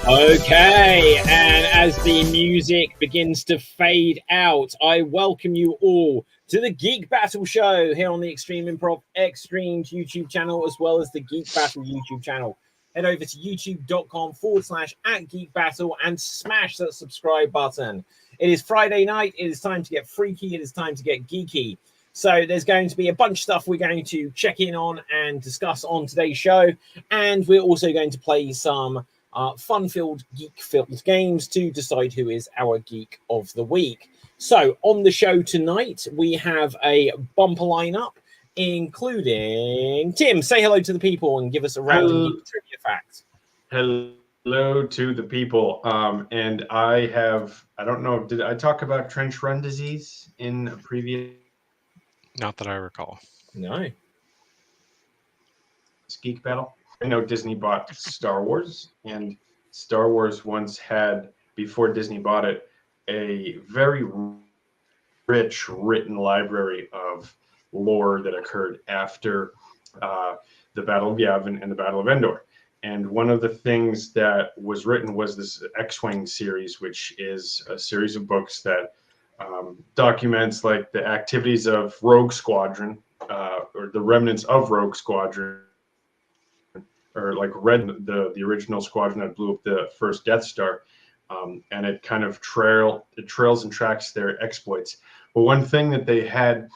Okay, and as the music begins to fade out, I welcome you all to the Geek Battle show here on the Extreme Improv Extremes YouTube channel, as well as the Geek Battle YouTube channel. Head over to youtube.com/@Geek Battle and smash that subscribe button. It is Friday night. It is time to get freaky. It is time to get geeky. So there's going to be a bunch of stuff we're going to check in on and discuss on today's show. And we're also going to play some fun-filled, geek-filled games to decide who is our Geek of the Week. So on the show tonight, we have a bumper lineup, including Tim. Say hello to the people and give us a random geek trivia fact. Hello to the people. And I don't know, did I talk about trench run disease in a previous? Not that I recall. No. Geek Battle. I know Disney bought Star Wars, and Star Wars once had, before Disney bought it, a very rich written library of lore that occurred after the Battle of Yavin and the Battle of Endor. And one of the things that was written was this X-Wing series, which is a series of books that documents like the activities of Rogue Squadron, or the remnants of Rogue Squadron, or like the original squadron that blew up the first Death Star, and it kind of trails and tracks their exploits. But one thing that they had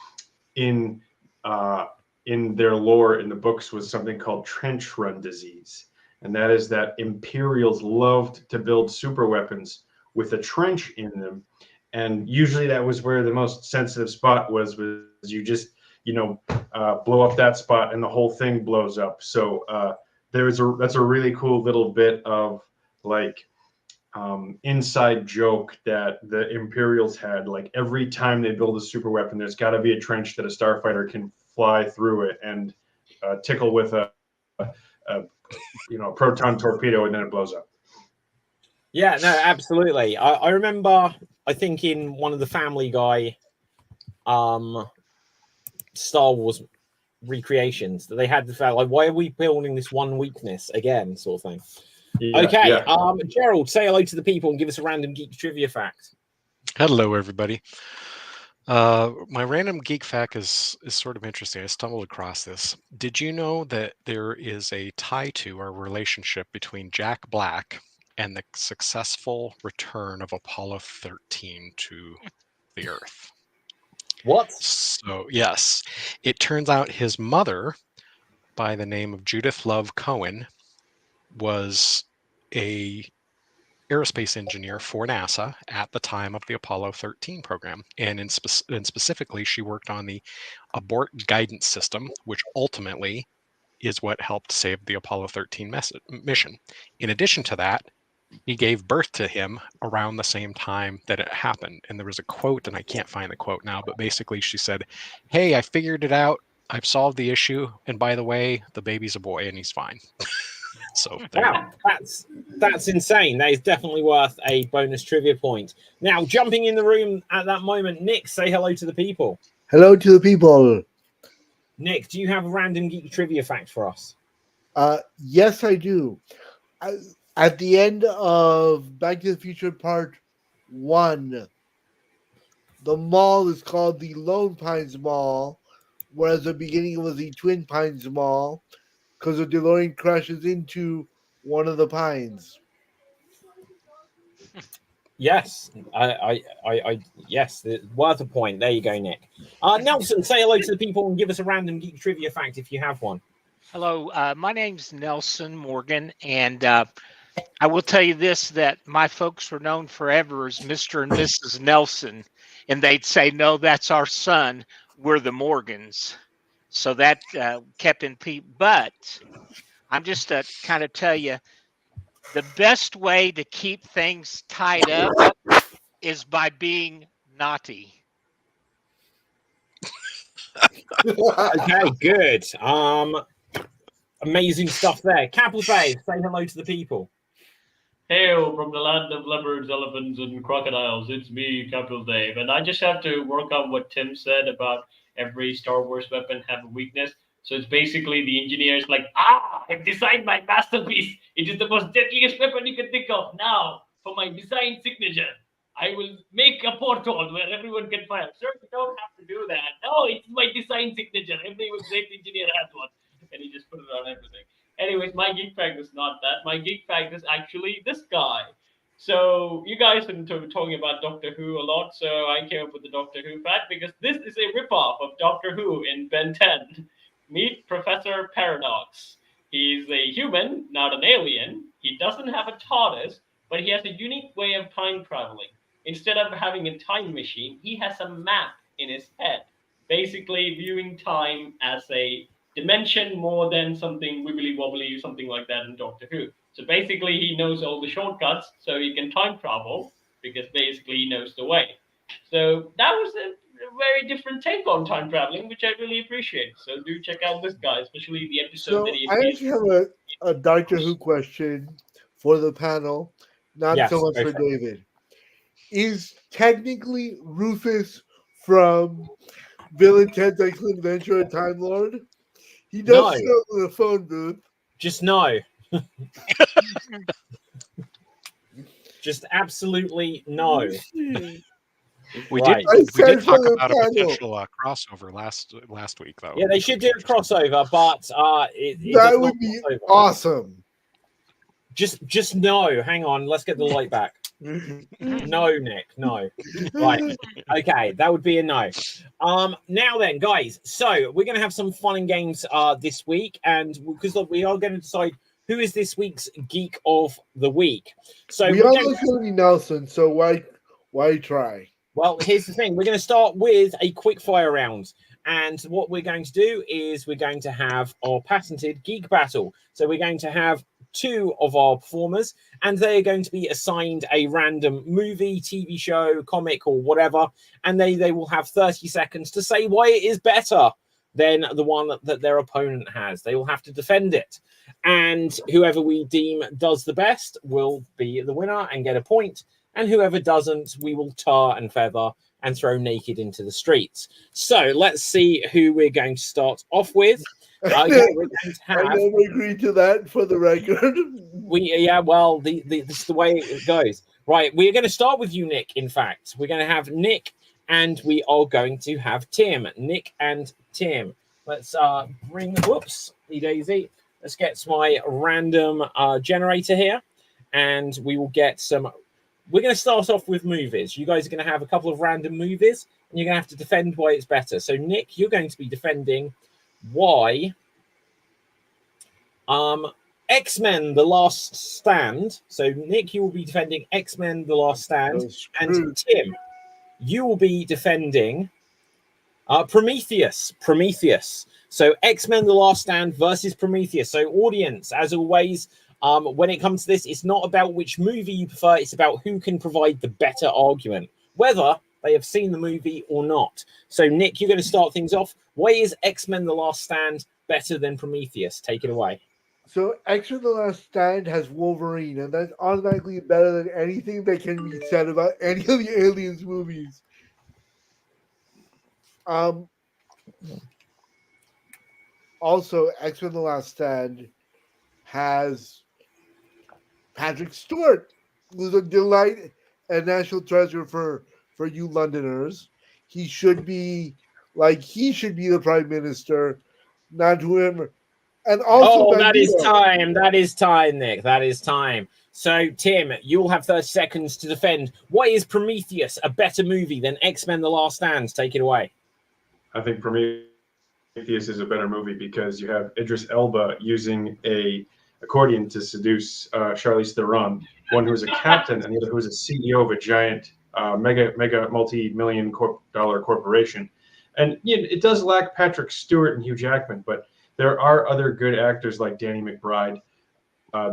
in their lore in the books was something called trench run disease, and that is that Imperials loved to build super weapons with a trench in them, and usually that was where the most sensitive spot was you just blow up that spot and the whole thing blows up. So that's a really cool little bit of like inside joke that the Imperials had. Like every time they build a super weapon, there's got to be a trench that a starfighter can fly through it and tickle with a proton torpedo, and then it blows up. Yeah, no, absolutely. I remember, I think in one of the Family Guy Star Wars recreations that they had the fact like, why are we building this one weakness again, sort of thing. Okay. Gerald, say hello to the people and give us a random geek trivia fact. Hello, everybody. My random geek fact is sort of interesting. I stumbled across this. Did you know that there is a tie to or relationship between Jack Black and the successful return of Apollo 13 to the Earth? What? So, yes, it turns out his mother, by the name of Judith Love Cohen, was a aerospace engineer for NASA at the time of the Apollo 13 program. And specifically, she worked on the abort guidance system, which ultimately is what helped save the Apollo 13 mission. In addition to that, he gave birth to him around the same time that it happened. And there was a quote, and I can't find the quote now, but basically she said, "Hey, I figured it out. I've solved the issue. And by the way, the baby's a boy and he's fine." So wow, that's insane. That is definitely worth a bonus trivia point. Now, jumping in the room at that moment, Nick, say hello to the people. Hello to the people. Nick, do you have a random geek trivia fact for us? Yes, I do. At the end of Back to the Future Part 1, the mall is called the Lone Pines Mall, whereas the beginning was the Twin Pines Mall, because the DeLorean crashes into one of the pines. Yes, yes, worth a point. There you go, Nick. Nelson, say hello to the people and give us a random geek trivia fact if you have one. Hello, my name's Nelson Morgan, and I will tell you this, that my folks were known forever as Mr. and Mrs. Nelson, and they'd say, "No, that's our son. We're the Morgans." So that kept in peace. But I'm just to kind of tell you, the best way to keep things tied up is by being naughty. Okay, good. Amazing stuff there. Capital Bay, say hello to the people. Hail from the land of leopards, elephants, and crocodiles. It's me, Capital Dave. And I just have to work on what Tim said about every Star Wars weapon have a weakness. So it's basically the engineers like, I've designed my masterpiece. It is the most deadliest weapon you can think of. Now, for my design signature, I will make a portal where everyone can fire. Sir, you don't have to do that. No, it's my design signature. Every great engineer has one. And he just put it on everything. Anyways, my geek fact is not that. My geek fact is actually this guy. So you guys have been talking about Doctor Who a lot, so I came up with the Doctor Who fact because this is a ripoff of Doctor Who in Ben 10. Meet Professor Paradox. He's a human, not an alien. He doesn't have a TARDIS, but he has a unique way of time traveling. Instead of having a time machine, he has a map in his head, basically viewing time as a dimension more than something wibbly wobbly, something like that in Doctor Who. So basically, he knows all the shortcuts, so he can time travel because basically he knows the way. So that was a very different take on time traveling, which I really appreciate. So do check out this guy, especially the episode So that he I actually have a Doctor Who question for the panel, not Yes, so much go for for it. David. Is technically Rufus from Bill and Ted's Excellent Adventure a Time Lord? He does No. show up in the phone booth. Just no. Just absolutely no. We Right. did talk for the about a panel. potential crossover last week, though. Yeah, they which should would do be a interesting. crossover, but it That does not would be cross over. awesome. Just no. Hang on. Let's get the light back. No, Nick. No. Right. Okay, that would be a no. Now then, guys. So we're going to have some fun and games this week, and because we are going to decide who is this week's Geek of the Week. So We we're all going know it's going to be Nelson, so why try? Well, here's the thing. We're going to start with a quick fire round. And what we're going to do is we're going to have our patented Geek Battle. So we're going to have two of our performers, and they are going to be assigned a random movie, TV show, comic, or whatever. And they will have 30 seconds to say why it is better than the one that their opponent has. They will have to defend it. And whoever we deem does the best will be the winner and get a point. And whoever doesn't, we will tar and feather and throw naked into the streets. So let's see who we're going to start off with. Okay, we're going to I have. never agreed to that for the record. Well, this is the way it goes. Right, we're going to start with you, Nick. In fact, we're going to have Nick, and we are going to have Tim. Nick and Tim. Let's bring. Whoops, daisy. Let's get my random generator here, and we will get some. We're going to start off with movies. You guys are going to have a couple of random movies, and you're going to have to defend why it's better. So, Nick, you're going to be defending why X-Men The Last Stand. So, Nick, you will be defending X-Men The Last Stand. And Tim, you will be defending Prometheus. So, X-Men The Last Stand versus Prometheus. So, audience, as always, when it comes to this, it's not about which movie you prefer. It's about who can provide the better argument, whether they have seen the movie or not. So, Nick, you're going to start things off. Why is X-Men The Last Stand better than Prometheus? Take it away. So, X-Men The Last Stand has Wolverine, and that's automatically better than anything that can be said about any of the Aliens movies. Also, X-Men The Last Stand has Patrick Stewart, who's a delight and national treasure for you Londoners. He should be the Prime Minister, not whoever. And also, that is time. That is time, Nick. That is time. So, Tim, you'll have 30 seconds to defend. Why is Prometheus a better movie than X-Men The Last Stand? Take it away. I think Prometheus is a better movie because you have Idris Elba using a accordion to seduce Charlize Theron, one who is a captain and the other who is a CEO of a giant mega multi-million dollar corporation. And it does lack Patrick Stewart and Hugh Jackman, but there are other good actors like Danny McBride.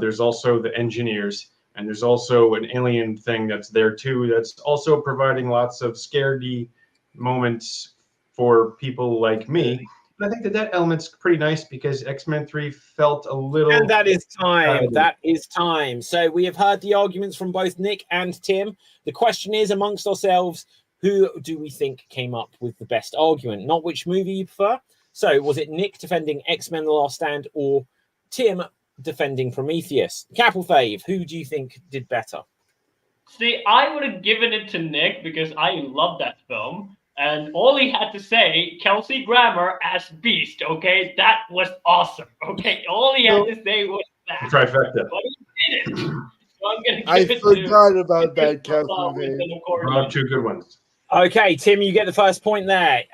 There's also the engineers, and there's also an alien thing that's there too. That's also providing lots of scaredy moments for people like me. I think that element's pretty nice because X-Men 3 felt a little. And that is time. That is time. So we have heard the arguments from both Nick and Tim. The question is, amongst ourselves, who do we think came up with the best argument? Not which movie you prefer. So was it Nick defending X-Men: The Last Stand or Tim defending Prometheus? Capital Fave, who do you think did better? See, I would have given it to Nick because I love that film. And all he had to say, Kelsey Grammer as Beast, okay? That was awesome, okay? All he had to say was that. Trifecta. But he did it. So I'm going to I give it forgot to about that, Kelsey. Two good ones. Okay, Tim, you get the first point there.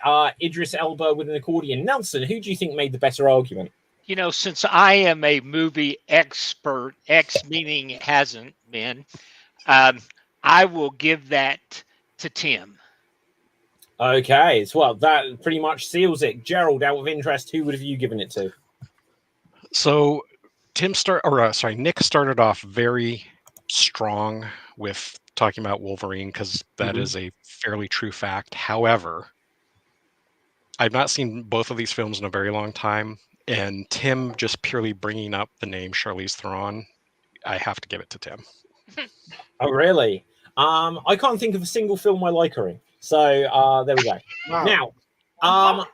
Idris Elba with an accordion. Nelson, who do you think made the better argument? You know, since I am a movie expert, X meaning hasn't been, I will give that to Tim. Okay, so well, that pretty much seals it. Gerald, out of interest, who would have you given it to? So Nick started off very strong with talking about Wolverine because that is a fairly true fact. However, I've not seen both of these films in a very long time, and Tim just purely bringing up the name Charlize Theron, I have to give it to Tim. Oh, really? I can't think of a single film I like her in. So there we go. Wow. Now,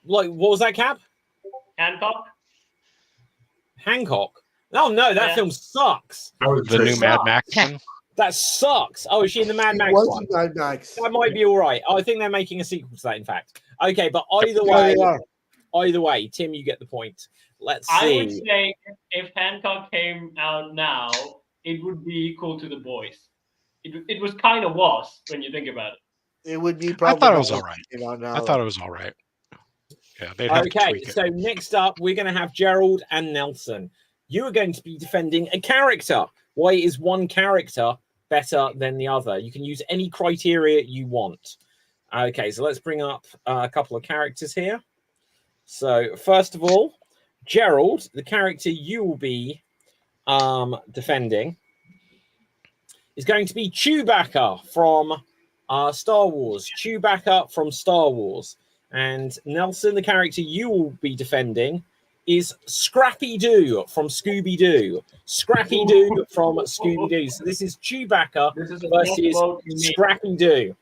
like, what was that, Cap? Hancock? Hancock. Oh no, that film sucks. The new Mad Max one? That sucks. Oh, is she in the Mad Max one? Mad Max. That might be all right. I think they're making a sequel to that, in fact. Okay, but either way, Tim, you get the point. Let's see. I would say if Hancock came out now, it would be equal to The Boys. It was kind of was when you think about it. It would be I probably. thought it was all right. I thought it was all right. Yeah, they'd have to tweak it. So next up, we're going to have Gerald and Nelson. You are going to be defending a character. Why is one character better than the other? You can use any criteria you want. Okay, so let's bring up a couple of characters here. So first of all, Gerald, the character you will be defending is going to be Chewbacca from Star Wars. Chewbacca from Star Wars. And Nelson, the character you will be defending is Scrappy-Doo from Scooby-Doo. Scrappy-Doo from Scooby-Doo. So this is Chewbacca versus Scrappy-Doo.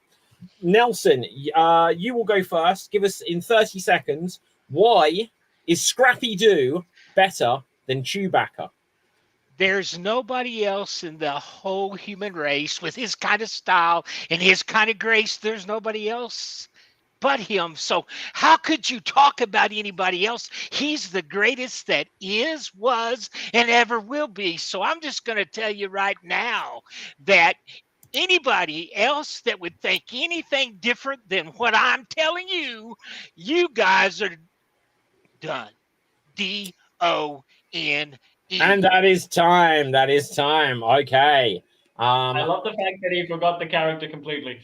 Nelson, you will go first. Give us in 30 seconds, why is Scrappy-Doo better than Chewbacca? There's nobody else in the whole human race with his kind of style and his kind of grace. There's nobody else but him. So how could you talk about anybody else? He's the greatest that is, was, and ever will be. So I'm just going to tell you right now that anybody else that would think anything different than what I'm telling you, you guys are done. D-O-N-E. And that is time. That is time. Okay. I love the fact that he forgot the character completely.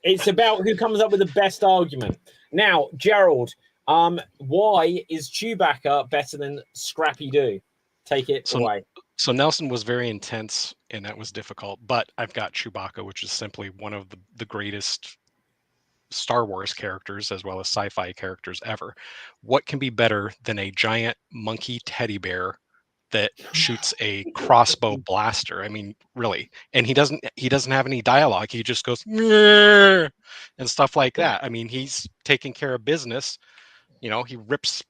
It's about who comes up with the best argument. Now, Gerald, why is Chewbacca better than Scrappy-Doo? Take it away. So Nelson was very intense, and that was difficult. But I've got Chewbacca, which is simply one of the greatest Star Wars characters as well as sci-fi characters ever. What can be better than a giant monkey teddy bear that shoots a crossbow blaster? I mean, really. And he doesn't have any dialogue. He just goes and stuff like that. I mean, he's taking care of business. You know, he rips.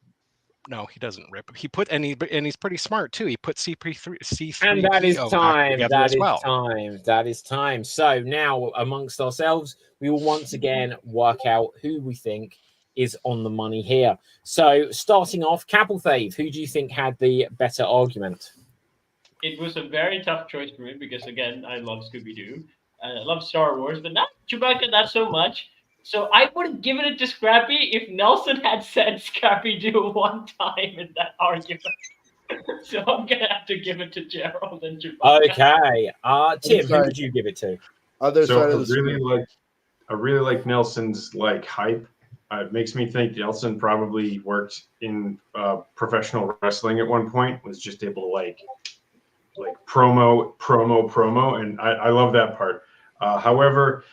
No, he doesn't rip. And he's pretty smart too. He put C3. And that is time. That is time. So now, amongst ourselves, we will once again work out who we think is on the money here. So, starting off, Capital Fave, who do you think had the better argument? It was a very tough choice for me because, again, I love Scooby-Doo. I love Star Wars, but not Chewbacca, not so much. So I would have given it to Scrappy if Nelson had said Scrappy-Doo one time in that argument. So I'm going to have to give it to Gerald and Chewbacca. Okay. Tim, who would you give it to? Other side of the I really like Nelson's hype. It makes me think Nelson probably worked in professional wrestling at one point, was just able to promo, and I love that part. However,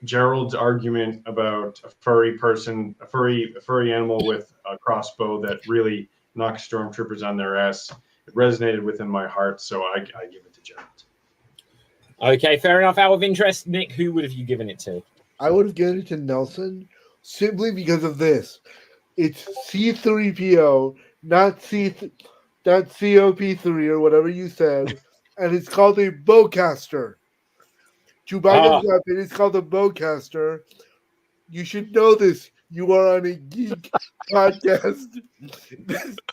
Gerald's argument about a furry animal with a crossbow that really knocks stormtroopers on their ass. It resonated within my heart, so I give it to Gerald. Okay, fair enough. Out of interest, Nick, who would have you given it to? I would have given it to Nelson simply because of this. It's C3PO, not COP3 or whatever you said, and it's called a bowcaster. Chewbacca's weapon is called a bowcaster. You should know this. You are on a geek podcast.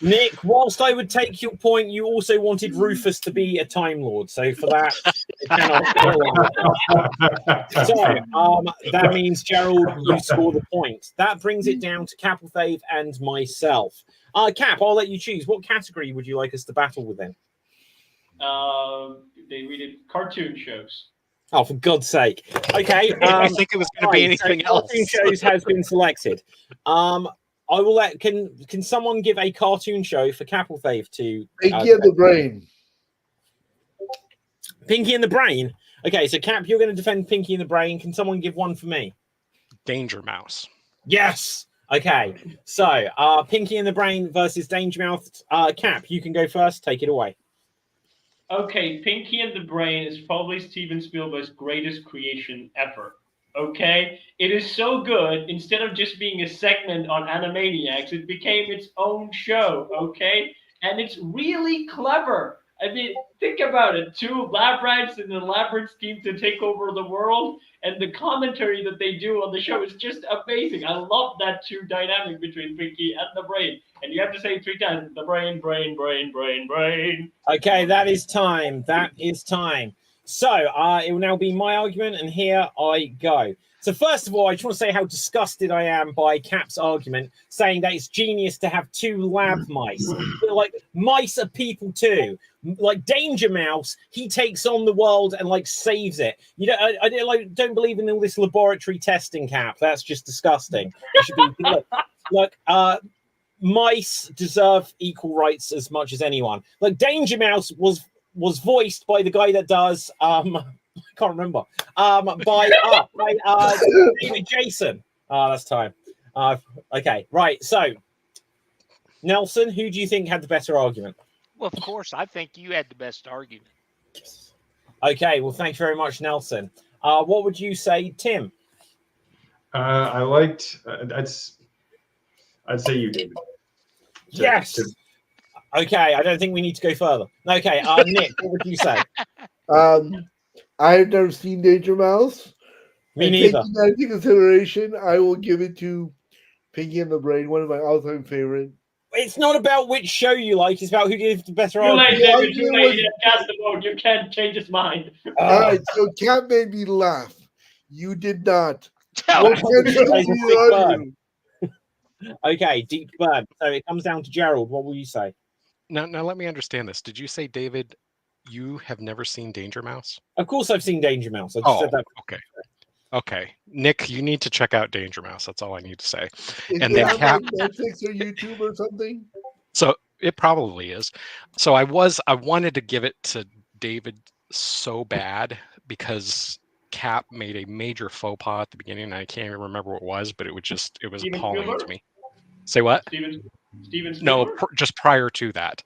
Nick, whilst I would take your point, you also wanted Rufus to be a Time Lord. So for that, it cannot. So that means, Gerald, you score the point. That brings it down to Capelthave and myself. Cap, I'll let you choose. What category would you like us to battle within? They read it cartoon shows. Oh, for God's sake. Okay. I think it was going to be anything else. Cartoon shows has been selected. I will let. Can someone give a cartoon show for Capelthave to? Pinky and the Brain. Pinky and the Brain. Okay, so Cap, you're going to defend Pinky and the Brain. Can someone give one for me? Danger Mouse. Yes. Okay. So, Pinky and the Brain versus Danger Mouse. Cap, you can go first. Take it away. Okay, Pinky and the Brain is probably Steven Spielberg's greatest creation ever. Okay? It is so good, instead of just being a segment on Animaniacs, it became its own show, okay? And it's really clever. I mean, think about it. 2 lab rats in an elaborate scheme to take over the world, and the commentary that they do on the show is just amazing. I love that 2 dynamic between Pinky and the Brain. And you have to say it 3 times. The brain, brain, brain, brain, brain. Okay, that is time. That is time. So, it will now be my argument, and here I go. So, first of all, I just want to say how disgusted I am by Cap's argument, saying that it's genius to have 2 lab mice. Like, mice are people too. Like Danger Mouse, he takes on the world and like saves it. You know, I don't believe in all this laboratory testing, Cap. That's just disgusting. It should be look. Mice deserve equal rights as much as anyone. Like Danger Mouse was voiced by the guy that does I can't remember by David Jason. That's time. Okay, right. So Nelson, who do you think had the better argument? Well, of course, I think you had the best argument. Okay, well, thanks very much, Nelson. What would you say, Tim? I liked. I'd say you, David. Yes. Okay, I don't think we need to go further. Okay, Nick, what would you say? I've never seen Danger Mouse. Me neither. Taking that into consideration, I will give it to Pinky and the Brain, one of my all-time favorite. It's not about which show you like; it's about who gives the better Too late, argument. David. Too late. You have cast the vote. You can't change his mind. All right, so Cat made me laugh. You did not. Okay, deep burn. So it comes down to Gerald. What will you say? Now let me understand this. Did you say, David, you have never seen Danger Mouse? Of course, I've seen Danger Mouse. I just said that. Okay. Nick, you need to check out Danger Mouse. That's all I need to say. And then Cap, Netflix or YouTube or something. So it probably is. So I wanted to give it to David so bad because Cap made a major faux pas at the beginning, and I can't even remember what it was, but it was Steven appalling Spielberg? to me. Say what? Steven No, Spielberg? just prior to that.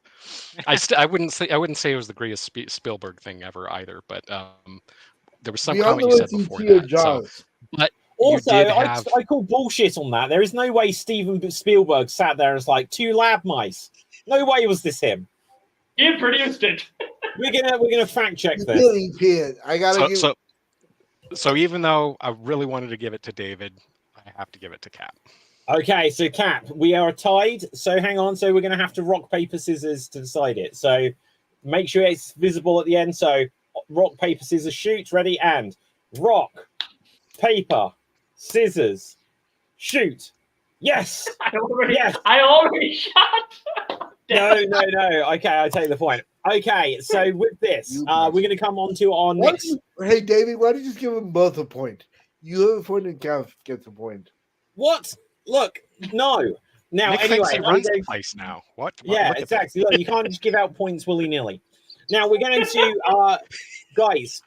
I wouldn't say it was the greatest Spielberg thing ever either, but there was some comment you said before that. So, but also, have... I call bullshit on that. There is no way Steven Spielberg sat there and was like 2 lab mice. No way was this him. He produced it. We're gonna fact check this. I gotta So even though I really wanted to give it to David, I have to give it to Cap. Okay, so Cap, we are tied. So hang on. So we're going to have to rock, paper, scissors to decide it. So make sure it's visible at the end. So rock, paper, scissors, shoot. Ready? And rock, paper, scissors, shoot. Yes. I already shot. No. Okay, I take the point. Okay, so with this, we're going to come on to our next. Hey, David, why don't you just give them both a point? You have a point and Cap gets a point. What? Look, no. Now, Nick anyway, thinks he runs the place now. What? Yeah, exactly. Look, you can't just give out points willy-nilly. Now, we're going to, guys,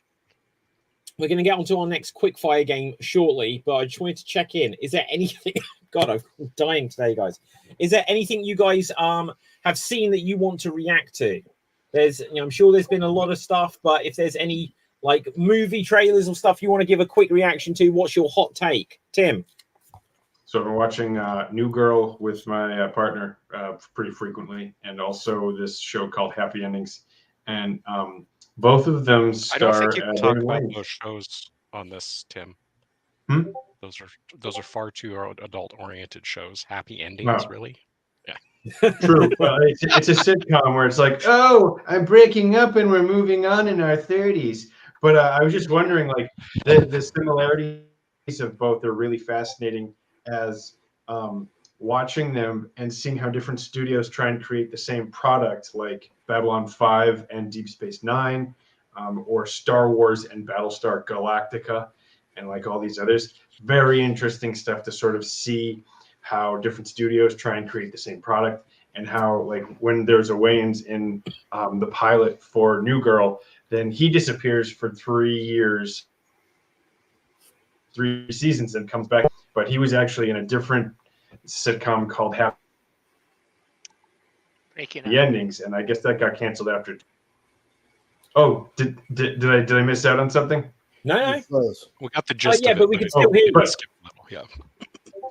we're going to get onto our next quickfire game shortly, but I just wanted to check in. Is there anything? God, I'm dying today, guys. Is there anything you guys have seen that you want to react to? There's, I'm sure there's been a lot of stuff, but if there's any like movie trailers or stuff you want to give a quick reaction to, what's your hot take, Tim? So I've been watching New Girl with my partner pretty frequently, and also this show called Happy Endings, and both of them I don't think star you can talk David about Wayne. those shows on this, Tim. Hmm? Those are far too adult-oriented shows. Happy Endings, Wow. really? True. Well, it's a sitcom where it's like, oh, I'm breaking up and we're moving on in our 30s. But I was just wondering, like, the similarities of both are really fascinating as watching them and seeing how different studios try and create the same product, like Babylon 5 and Deep Space Nine, or Star Wars and Battlestar Galactica, and like all these others. Very interesting stuff to sort of see how different studios try and create the same product, and how, like, when there's a Wayans in the pilot for New Girl, then he disappears for 3 years, 3 seasons, and comes back. But he was actually in a different sitcom called Happy Endings, and I guess that got canceled after. Oh, did I miss out on something? No. We got the gist yeah, of it, but we can still hear you. Yeah.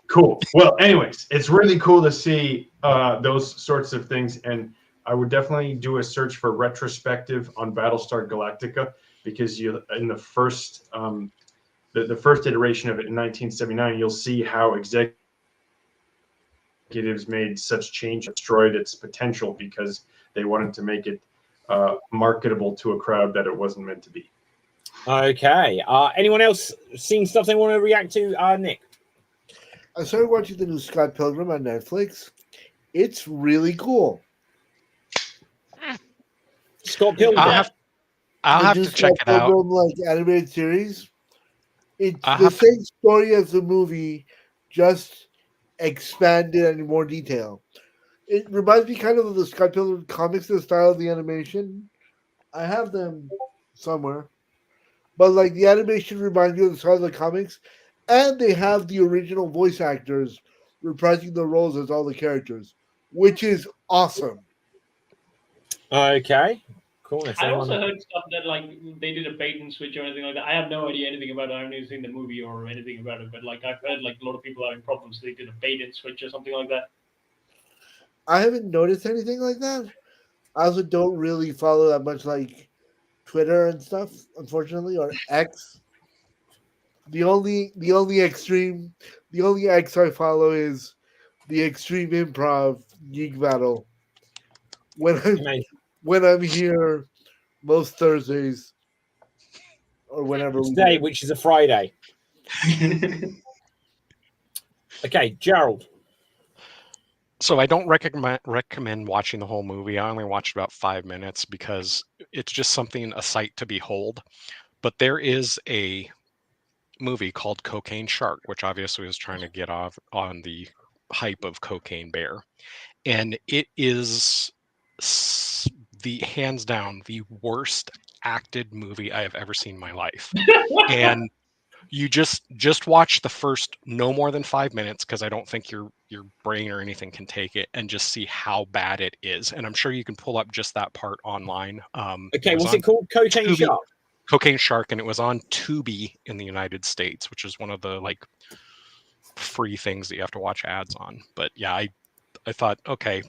Cool. Well, anyways, it's really cool to see those sorts of things, and I would definitely do a search for retrospective on Battlestar Galactica, because you, in the first the first iteration of it in 1979, you'll see how executives made such change, destroyed its potential because they wanted to make it marketable to a crowd that it wasn't meant to be. Okay. Anyone else seen stuff they want to react to? Nick? I started watching the new Scott Pilgrim on Netflix. It's really cool. Scott Pilgrim. I'll have to check it out. Like animated series. It's the same story as the movie, just expanded and in more detail. It reminds me kind of the Scott Pilgrim comics, the style of the animation. I have them somewhere, but like the animation reminds me of the style of the comics, and they have the original voice actors reprising the roles as all the characters, which is awesome. Okay. Cool. I also heard stuff that like they did a bait and switch or anything like that. I have no idea anything about it. I haven't even seen the movie or anything about it, but like I've heard like a lot of people having problems. They did a bait and switch or something like that. I haven't noticed anything like that. I also don't really follow that much like Twitter and stuff, unfortunately, or X. The only X I follow is the Extreme Improv Geek Battle. When I'm here most Thursdays or whenever today, which is a Friday. Okay, Gerald. So I don't recommend watching the whole movie. I only watched about 5 minutes because it's just a sight to behold. But there is a movie called Cocaine Shark, which obviously was trying to get off on the hype of Cocaine Bear. And it is the hands down the worst acted movie I have ever seen in my life. And you just watch the first no more than 5 minutes, because I don't think your brain or anything can take it, and just see how bad it is. And I'm sure you can pull up just that part online. Okay, what's it called? Cocaine Shark. Cocaine Shark, and it was on Tubi in the United States, which is one of the like free things that you have to watch ads on. But yeah, I thought, okay,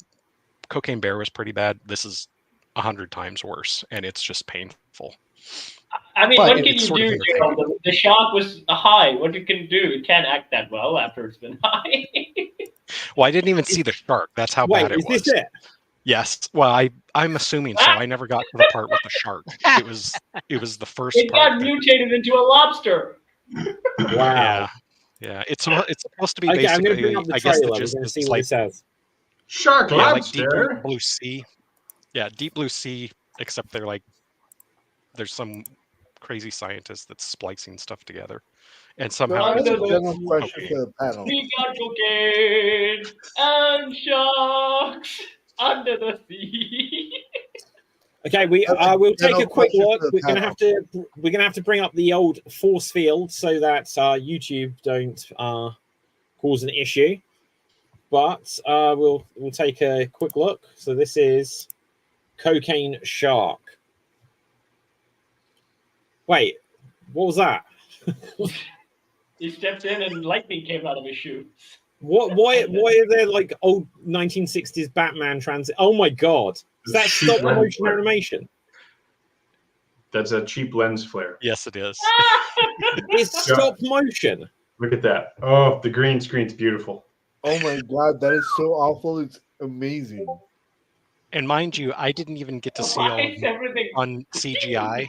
Cocaine Bear was pretty bad. This is 100 times worse, and it's just painful. I mean, what can you do? The shark was high. What it can do? It can't act that well after it's been high. Well, I didn't even see the shark. That's how bad it was. Is this it? Yes. Well, I'm assuming so. I never got to the part with the shark. It was the first it part. It got mutated into a lobster. Wow. Yeah. It's supposed to be basically. I'm going to bring up the trailer. We're going to see what it says. Shark lobster. Like Deep Blue Sea. Yeah, Deep Blue Sea. Except there's some crazy scientist that's splicing stuff together, and somehow we got cocaine and sharks under the sea. Okay, we'll take a quick look. We're gonna have to bring up the old force field so that YouTube don't cause an issue. But we'll take a quick look. So this is Cocaine Shark. Wait, what was that? He stepped in and lightning came out of his shoes. What? Why are there like old 1960s Batman transit? Oh my god! Is that stop motion animation? That's a cheap lens flare. Yes, it is. It's stop motion. Look at that. Oh, the green screen's beautiful. Oh my god, that is so awful. It's amazing. And mind you, I didn't even get to see all of it on CGI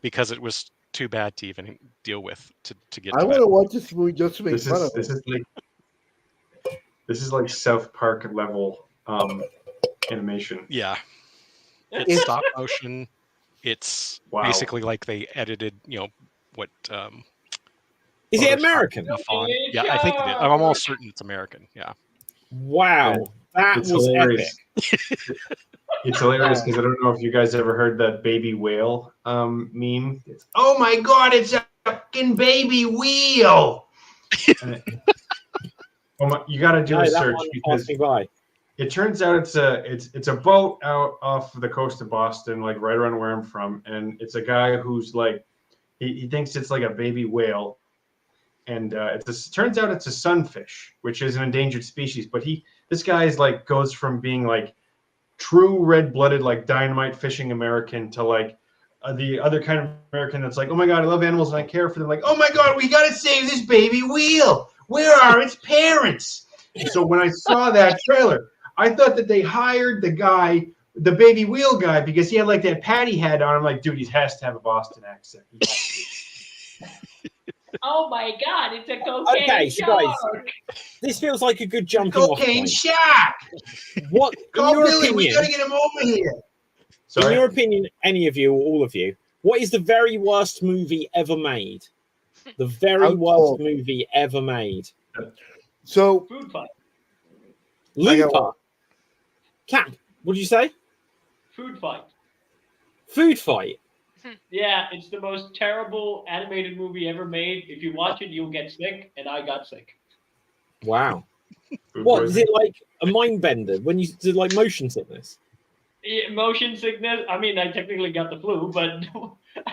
because it was too bad to even deal with to get. I want to watch this movie just to make fun of it. This is like South Park level animation. Yeah, it's stop motion. It's basically like they edited, what. Is it American? Yeah, I think it is. I'm almost certain it's American. Yeah. Wow, that was hilarious. epic. It's hilarious because I don't know if you guys ever heard that baby whale meme. It's, oh my god, it's a fucking baby wheel. You got to do a search because it turns out it's a boat out off the coast of Boston, like right around where I'm from, and it's a guy who's like he thinks it's like a baby whale. And turns out it's a sunfish, which is an endangered species. But this guy is like goes from being like true red-blooded, like dynamite fishing American to like the other kind of American that's like, oh my god, I love animals and I care for them. Like, oh my god, we gotta save this baby whale. Where are its parents? So when I saw that trailer, I thought that they hired the guy, the baby wheel guy, because he had like that patty hat on. I'm like, dude, he has to have a Boston accent. He has to. Oh my god, it's a cocaine shark! Guys, this feels like a good jumping off point. Cocaine shark! What, in your opinion, we gotta get him over here. Sorry? In your opinion, any of you or all of you, what is the very worst movie ever made? The very worst movie ever made. So, Food Fight. Looper. Cap, what did you say? Food Fight. Food Fight. Yeah, it's the most terrible animated movie ever made. If you watch it, you'll get sick, and I got sick. Wow. What, is it like a mind bender when you did like motion sickness? Yeah, motion sickness? I mean, I technically got the flu, but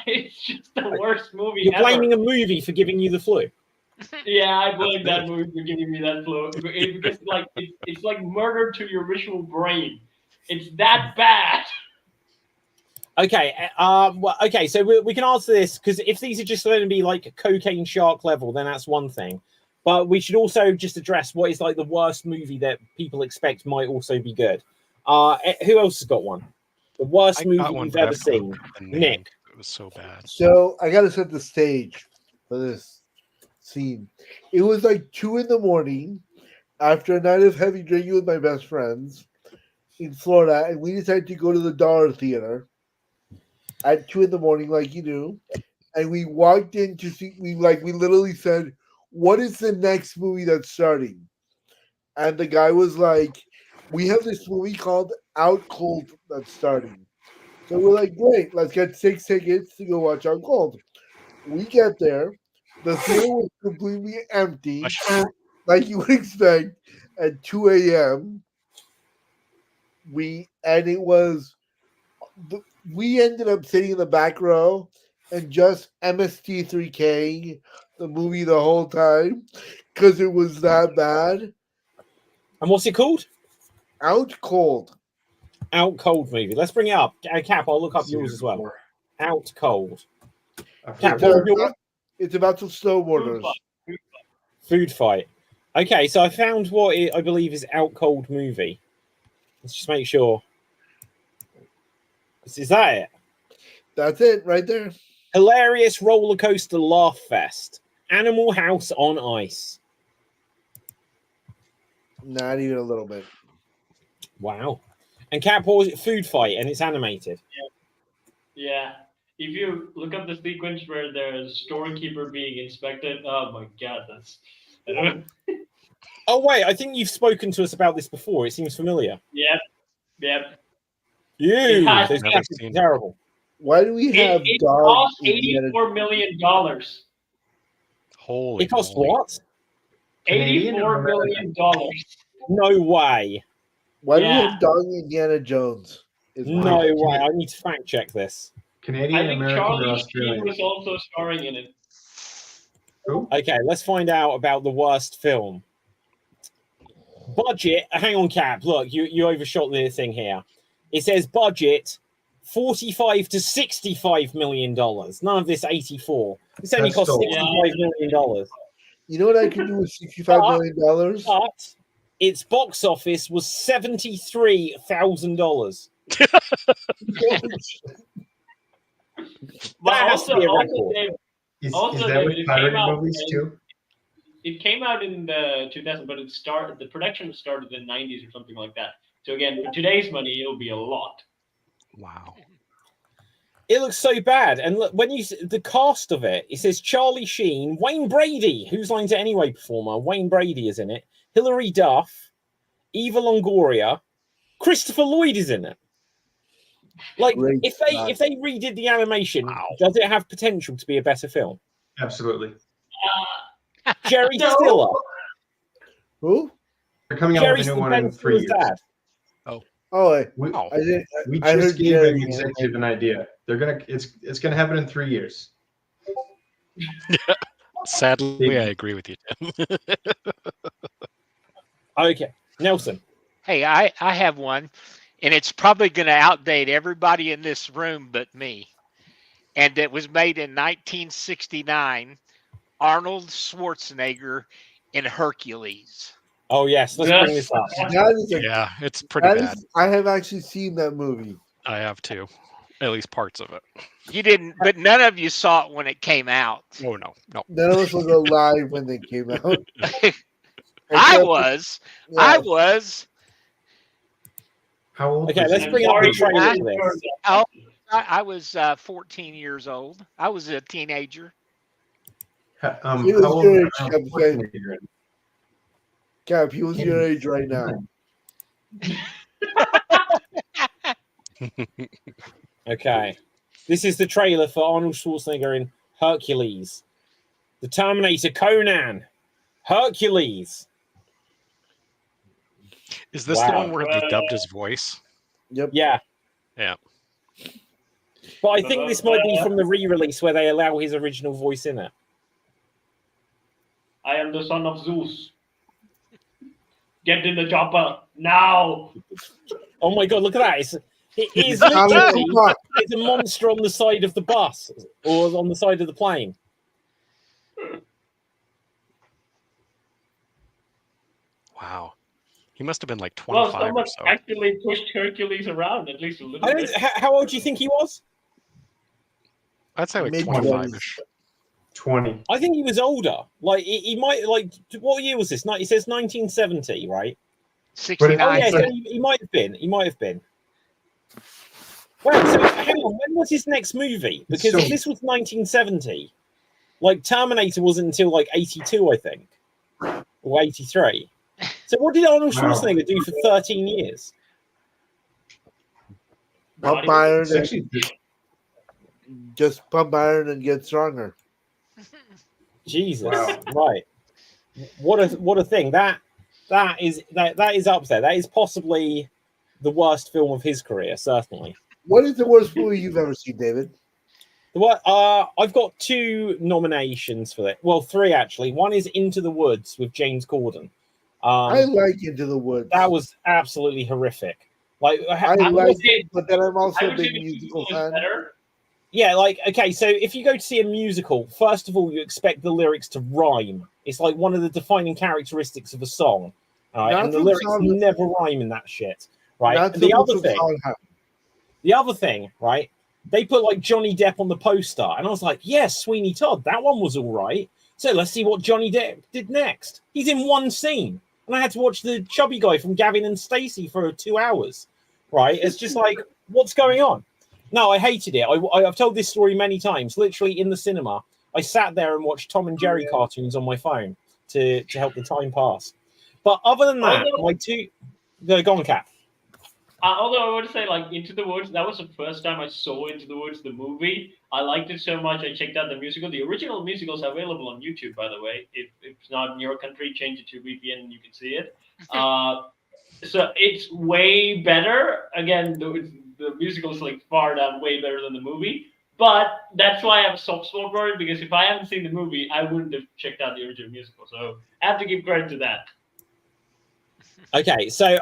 it's just the worst movie You're ever. blaming a movie for giving you the flu? Yeah, I blame that movie for giving me that flu. Because it's like murder to your visual brain. It's that bad. Okay, okay, so we can answer this, because if these are just going to be like Cocaine Shark level, then that's one thing. But we should also just address what is like the worst movie that people expect might also be good. Who else has got one? The worst movie you've ever seen? Nick. It was so bad. So I got to set the stage for this scene. It was like 2 a.m. after a night of heavy drinking with my best friends in Florida, and we decided to go to the Dollar Theater at 2 a.m, like you do, and we walked in to see. We literally said, "What is the next movie that's starting?" And the guy was like, "We have this movie called Out Cold that's starting." So we're like, "Great, let's get 6 tickets to go watch Out Cold." We get there, the theater was completely empty, like you would expect at 2 a.m. We ended up sitting in the back row and just MST3K the movie the whole time because it was that bad. And what's it called? Out Cold. Out Cold movie. Let's bring it up. Cap, I'll look up yours as well. Out Cold. Cap, it's about some snowboarders. Food Fight. Okay, so I found what I believe is Out Cold movie. Let's just make sure. Is that it? That's it right there. Hilarious roller coaster laugh fest. Animal House on Ice. Not even a little bit. Wow. And Cap, what was it? Food Fight, and it's animated. Yeah. If you look up the sequence where there's storekeeper being inspected, oh my god, that's. Oh wait, I think you've spoken to us about this before. It seems familiar. Yep. You, has- this Never is seen it. terrible. Why do we have It dog cost Indiana? $84 million. Holy It cost moly. what? Canadian or $84 million. No way. Why do we Yeah. have dog Indiana Jones? Is my No question. way. I need to fact check this. Canadian, I think American, or Charlie Sheen Australian? was also starring in it. Who? Okay, let's find out about the worst film. Budget. Hang on, Cap. Look, you overshot the thing here. It says budget $45 to $65 million. None of this 84. This only That's cost still- $65 million. You know what I could do with $65 million? But its box office was $73,000. But That has to be a record. Dave, Is Also, that David, with it pirate came out movies in- too? it came out in the 2000, but the production started in the 90s or something like that. So again, for today's money, it'll be a lot. Wow. It looks so bad. And look, when you the cast of it, it says Charlie Sheen, Wayne Brady, Whose Lines It Anyway performer. Wayne Brady is in it. Hilary Duff, Eva Longoria, Christopher Lloyd is in it. Like, Great if God. they redid the animation, Wow. does it have potential to be a better film? Absolutely. Jerry No. Stiller. Who? They're coming out Jerry with a new Stiller, one in Ben 3 Stiller's years. dad. Oh, I, We, Oh. I did. we I just heard gave Jerry an and executive an idea. They're gonna. It's gonna happen in 3 years. Sadly, I agree with you, Tim. Okay. Nelson. Hey, I have one, and it's probably going to outdate everybody in this room but me. And it was made in 1969. Arnold Schwarzenegger in Hercules. Oh, yes. Let's Yes. bring this up. That is a, Yeah, it's pretty that bad. is, I have actually seen that movie. I have too. At least parts of it. You didn't, but none of you saw it when it came out. Oh, no. None of us was alive when they came out. I Except- was. yeah. I was. How old? Okay, was let's he? bring up the trailer for this. I was 14 years old. I was a teenager. How He was old? your age, how Cap, old okay? was he? Cap, he was your age right now. Okay. This is the trailer for Arnold Schwarzenegger in Hercules. The Terminator Conan. Hercules. Is this the Wow. one where they dubbed his voice? Yep. Yeah. Yeah. But I think this might be from the re-release where they allow his original voice in it. I am the son of Zeus. Get in the chopper now. Oh my god, look at that. It is How literally the fuck? it's a monster on the side of the bus or on the side of the plane. Wow. He must have been like Well, 25 or someone so. actually pushed Hercules around at least a little I bit. don't, how old do you think he was? I'd say like Mid-twenties. 25-ish. 20. I think he was older. Like he might like what year was this? It says 1970, right? 69. Oh yeah, so he might have been. He might have been. Well, so hang on. When was his next movie? Because if this was 1970, like Terminator wasn't until like 82, I think, or 83. So what did Arnold Schwarzenegger do for 13 years? Pump iron It's and actually just pump iron and get stronger. Jesus, Wow. right? What a thing that is up there. That is possibly the worst film of his career, certainly. What is the worst movie you've ever seen, David? What? I've got 2 nominations for that. Well, 3 actually. One is Into the Woods with James Corden. I like Into the Woods. That was absolutely horrific. Like, I would like say- it, but then I'm also I a would say big the musical musical is fan. better. yeah, like okay. So if you go to see a musical, first of all, you expect the lyrics to rhyme. It's like one of the defining characteristics of a song. All right, Not and the from lyrics Song- never rhyme in that shit. Right. Not And the so much other of thing. Sondheim. The other thing, right? They put like Johnny Depp on the poster, and I was like, yes, Sweeney Todd, that one was all right. So let's see what Johnny Depp did next. He's in one scene, and I had to watch the chubby guy from Gavin and Stacey for 2 hours, right? It's just like, what's going on? No, I hated it. I've told this story many times. Literally in the cinema, I sat there and watched Tom and Jerry cartoons on my phone to help the time pass. But other than that, my 2... Go on, Cap. Although I would say, like, Into the Woods, that was the first time I saw Into the Woods, the movie. I liked it so much, I checked out the musical. The original musical is available on YouTube, by the way. If it's not in your country, change it to VPN and you can see it. So it's way better. Again, the musical is like far down way better than the movie. But that's why I have a soft spot for it, because if I hadn't seen the movie, I wouldn't have checked out the original musical. So I have to give credit to that. Okay, so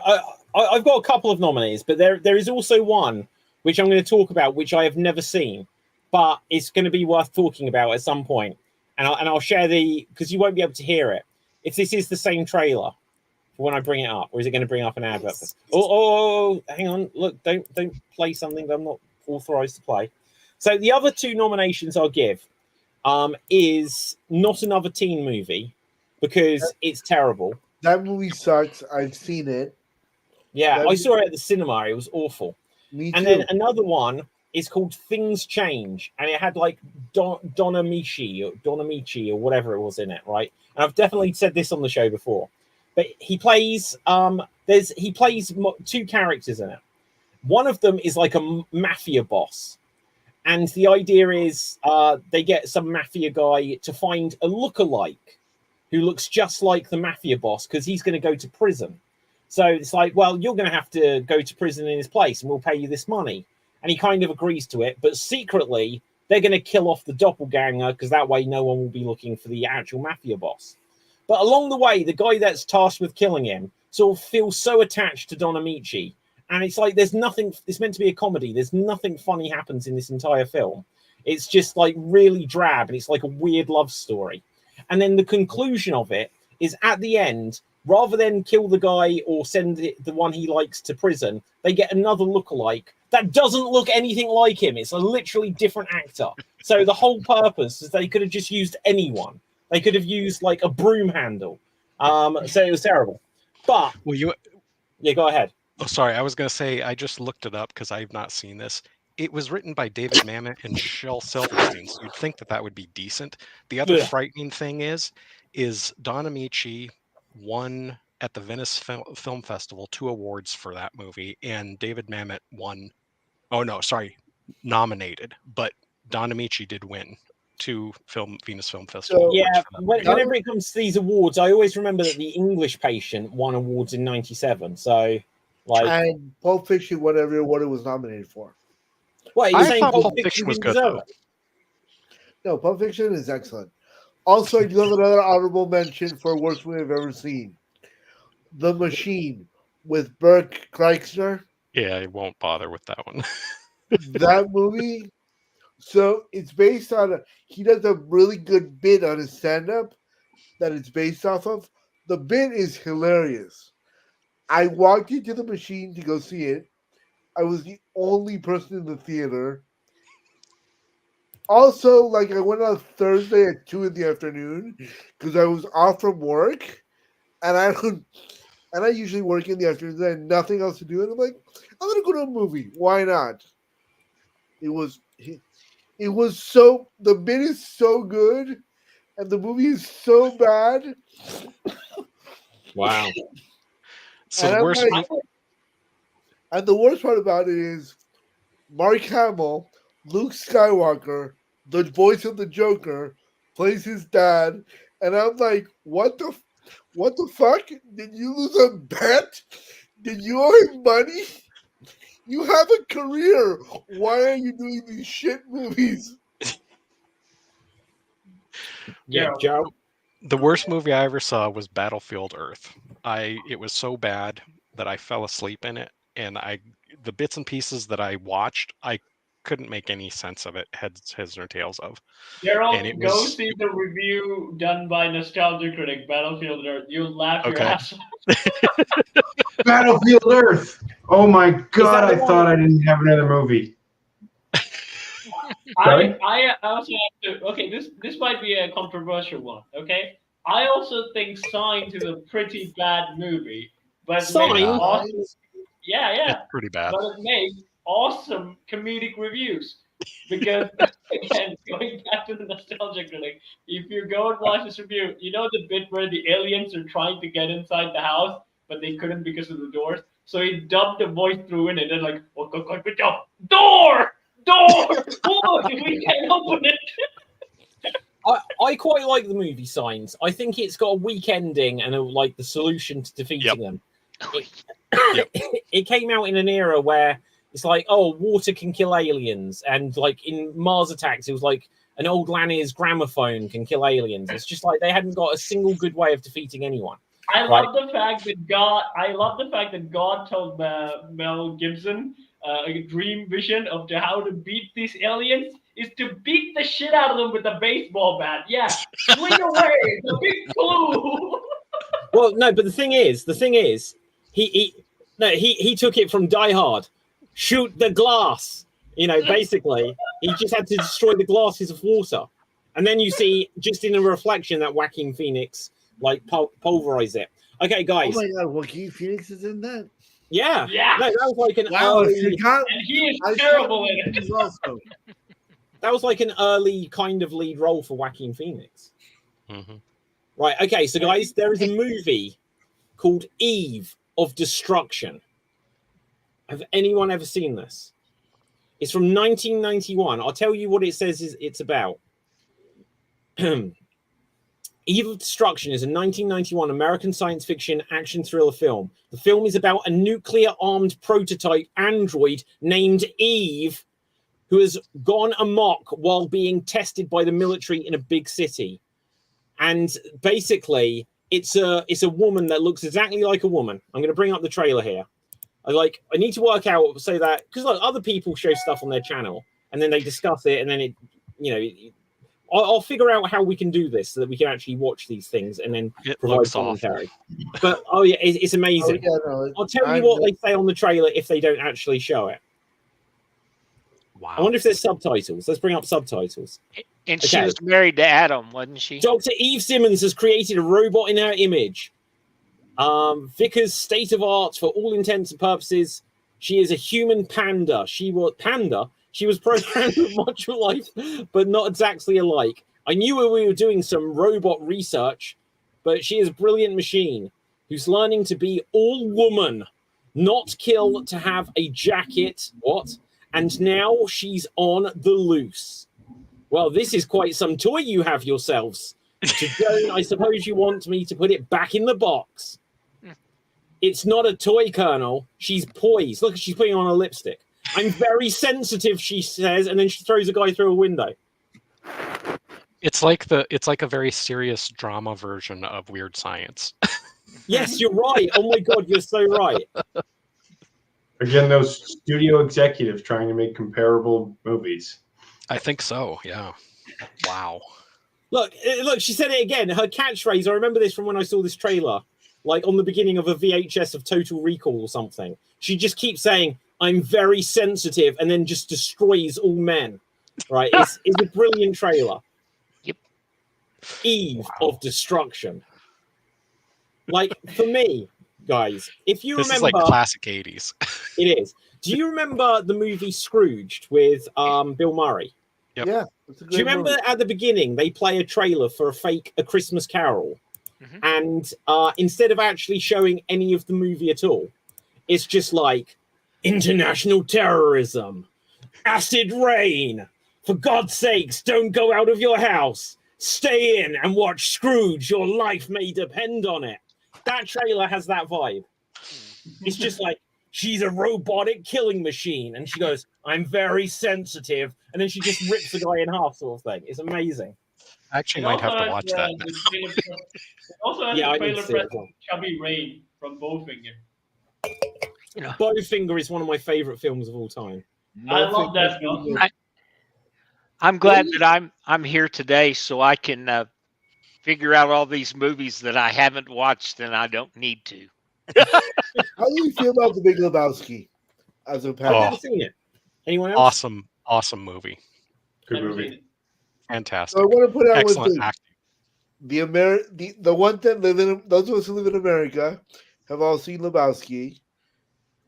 I've got a couple of nominees, but there is also one which I'm going to talk about, which I have never seen, but it's going to be worth talking about at some point. And I'll share because you won't be able to hear it if this is the same trailer for when I bring it up, or is it going to bring up an advert? Oh, hang on, look, don't play something that I'm not authorized to play. So the other two nominations I'll give is Not Another Teen Movie, because it's terrible. That movie sucks. I've seen it. Yeah, I saw it at the cinema. It was awful. Me and too. then another one is called Things Change, and it had like Donamichi or whatever it was in it, right? And I've definitely said this on the show before, but he plays two characters in it. One of them is like a mafia boss, and the idea is they get some mafia guy to find a lookalike who looks just like the mafia boss, because he's going to go to prison. So it's like, well, you're going to have to go to prison in his place and we'll pay you this money. And he kind of agrees to it, but secretly they're going to kill off the doppelganger, because that way no one will be looking for the actual mafia boss. But along the way, the guy that's tasked with killing him sort of feels so attached to Donamichi. And it's like, there's nothing, it's meant to be a comedy. There's nothing funny happens in this entire film. It's just like really drab, and it's like a weird love story. And then the conclusion of it is, at the end, rather than kill the guy or send the one he likes to prison, they get another lookalike that doesn't look anything like him. It's a literally different actor. So the whole purpose is they could have just used anyone. They could have used like a broom handle. So it was terrible. But yeah, go ahead. Oh, sorry. I was going to say, I just looked it up because I've not seen this. It was written by David Mamet and Shel Silverstein, so you'd think that would be decent. The other frightening thing is Don Amici won at the Venice Film Festival 2 awards for that movie, and David Mamet won. Oh no, sorry, nominated, but Don Amici did win 2 Venus Film Festival. Yeah, whenever it comes to these awards, I always remember that The English Patient won awards in '97. So, like, and Pulp Fiction, whatever award it was nominated for. What, I thought Pulp Fiction was good, though. No, Pulp Fiction is excellent. Also, I do have another honorable mention for worst movie I've ever seen. The Machine with Burt Kreischer. Yeah, I won't bother with that one. That movie, so it's based on, he does a really good bit on his stand-up that it's based off of. The bit is hilarious. I walked into the Machine to go see it. I was the only person in the theater. Also, like, I went on Thursday at 2 in the afternoon because I was off from work, and I usually work in the afternoon. I had nothing else to do, and I'm like, I'm gonna go to a movie. Why not? The bit is so good, and the movie is so bad. Wow. So the worst. And the worst part about it is Mark Hamill, Luke Skywalker, the voice of the Joker, plays his dad, and I'm like, what the fuck? Did you lose a bet? Did you owe him money? You have a career. Why are you doing these shit movies? Yeah, Joe. The worst movie I ever saw was Battlefield Earth. It was so bad that I fell asleep in it, and the bits and pieces that I watched, I couldn't make any sense of it, heads or tails of. Gerald, go see the review done by Nostalgia Critic, Battlefield Earth. You'll laugh your ass off. Battlefield Earth. Oh my god! I thought I didn't have another movie. I also have to. Okay, this might be a controversial one. Okay, I also think Signs is a pretty bad movie, but Signs. Yeah, it's pretty bad. But it makes awesome comedic reviews. Because again, going back to the Nostalgia Critic, if you go and watch this review, you know the bit where the aliens are trying to get inside the house but they couldn't because of the doors. So he dubbed the voice through it, and then like, door, we can't open it. I quite like the movie Signs. I think it's got a weak ending and like the solution to defeating them. It came out in an era where it's like, oh, water can kill aliens, and like in Mars Attacks, it was like an old Lanier's gramophone can kill aliens. It's just like they hadn't got a single good way of defeating anyone. I love the fact that God told Mel Gibson a dream vision of how to beat these aliens is to beat the shit out of them with a baseball bat. Yeah, swing away, the big clue. Well, no, but the thing is, he took it from Die Hard. Shoot the glass. Basically, he just had to destroy the glasses of water, and then you see just in a reflection that Joaquin Phoenix like pulverize it. Okay, guys. Oh my God, Joaquin Phoenix is in that. Yeah. No, that was like an early. And he is terrible in it. Also. That was like an early kind of lead role for Joaquin Phoenix. Mm-hmm. Right. Okay. So, guys, there is a movie called Eve of Destruction. Have anyone ever seen this? It's from 1991. I'll tell you what it says it's about. Eve of Destruction is a 1991 American science fiction action thriller film. The film is about a nuclear-armed prototype android named Eve who has gone amok while being tested by the military in a big city. And basically, it's a woman that looks exactly like a woman. I'm going to bring up the trailer here. I need to work out so that because like other people show stuff on their channel and then they discuss it and then I'll figure out how we can do this so that we can actually watch these things and then provide commentary. But it's amazing. I'll tell you what they say on the trailer if they don't actually show it. Wow. I wonder if there's subtitles. Let's bring up subtitles. And she was married to Adam, wasn't she? Dr. Eve Simmons has created a robot in her image. Vickers state of art for all intents and purposes. She is a human panda. She was programmed with module life, but not exactly alike. I knew we were doing some robot research, but she is a brilliant machine who's learning to be all woman, not kill to have a jacket. What? And now she's on the loose. Well, this is quite some toy you have yourselves. Today, I suppose you want me to put it back in the box. It's not a toy, Colonel. She's poised. Look, she's putting on a lipstick. I'm very sensitive, she says, and then she throws a guy through a window. It's like a very serious drama version of Weird Science. Yes, you're right. Oh my God, you're so right. Again, those studio executives trying to make comparable movies. I think so. Yeah. Wow. Look, she said it again. Her catchphrase, I remember this from when I saw this trailer, like on the beginning of a VHS of Total Recall or something. She just keeps saying, I'm very sensitive, and then just destroys all men. Right? It's a brilliant trailer. Yep. Eve of Destruction. Like, for me, guys, if you remember... This is like classic 80s. It is. Do you remember the movie Scrooged with Bill Murray? Yep. Yeah. Do you remember at the beginning they play a trailer for A Christmas Carol, and instead of actually showing any of the movie at all, it's just like international terrorism, acid rain. For God's sakes, don't go out of your house. Stay in and watch Scrooge. Your life may depend on it. That trailer has that vibe. It's just like, she's a robotic killing machine. And she goes, I'm very sensitive. And then she just rips the guy in half sort of thing. It's amazing. I actually might have to watch that. Also has Yeah, a I trailer need to see it for as well. Chubby Rain from Bowfinger. Bowfinger is one of my favorite films of all time. I love that film. I'm glad that I'm here today so I can figure out all these movies that I haven't watched and I don't need to. How do you feel about The Big Lebowski as a I've package? never seen it. Anyone else? Awesome movie. Good Never seen movie. it. Fantastic. So I want to put out Excellent one thing. acting. The one that live in those of us who live in America have all seen Lebowski.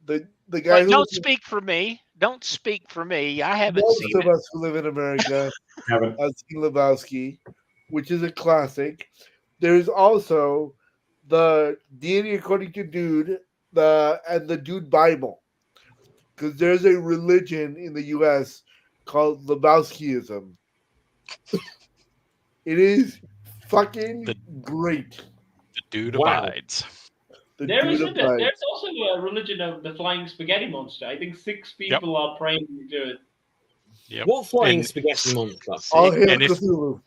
The guy But who don't speak for me. Don't speak for me. I haven't most seen of it. us who live in America Haven't. have seen Lebowski, which is a classic. There's also the Deity According to Dude, and the Dude Bible, because there's a religion in the U.S. called Lebowskiism. It is fucking The- great. The dude Wow. abides. The There Dude isn't it. abides. There's also a religion of the flying spaghetti monster. I think 6 people are praying to it. Yep. What flying And- spaghetti monster? All hail and if- Cthulhu.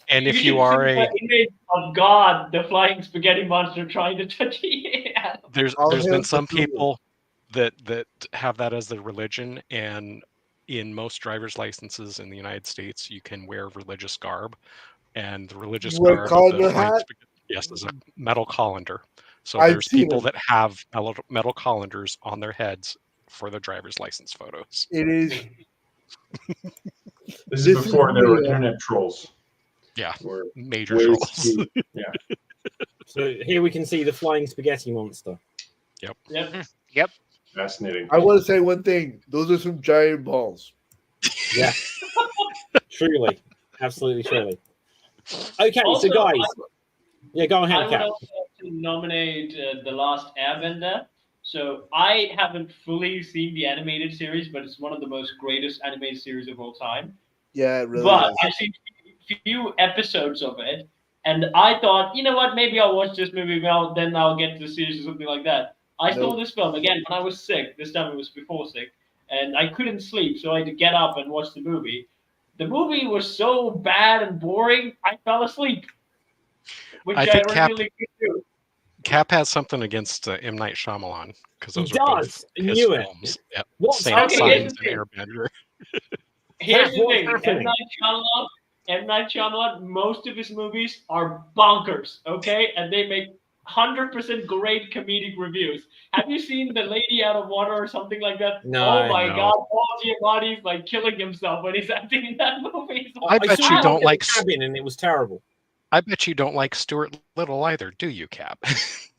And if should you are see a the image of God, the flying spaghetti monster trying to touch you. there's All there's hail been some Cthulhu. people that have that as their religion, and in most driver's licenses in the United States you can wear religious garb, and the religious You wear garb of colander the flying hat? spaghetti, yes, is a metal colander. So I've there's seen people them. that have metal colanders on their heads for their driver's license photos. It is. This This is is before there were real. internet trolls. Yeah, Were major ways trolls. to- yeah. So here we can see the flying spaghetti monster. Yep. Fascinating. I want to say one thing. Those are some giant balls. Yeah. Truly. Absolutely, truly. Okay, Also, so guys. Yeah, go I ahead, would Cap. also like to nominate The Last Airbender. So I haven't fully seen the animated series, but it's one of the most greatest animated series of all time. Yeah, it really But is. I've seen a few episodes of it, and I thought, you know what, maybe I'll watch this movie, well, then I'll get to the series or something like that. I saw Nope. this film again when I was sick. This time it was before sick, and I couldn't sleep, so I had to get up and watch the movie. The movie was so bad and boring, I fell asleep, which I I think Cap- really could do. Cap has something against M. Night Shyamalan because He those are both does. I his knew it. films. Yep. What's Same okay, here's Signs the and thing. Airbender. Here's Cap, the what's thing, happening? M. Night Shyamalan, most of his movies are bonkers, okay? And they make 100% great comedic reviews. Have you seen The Lady Out of Water or something like that? No, Oh my no. God, Paul Giamatti's like killing himself when he's acting in that movie. I bet saw you it don't in the like cabin, and it was terrible. I bet you don't like Stuart Little either, do you, Cap?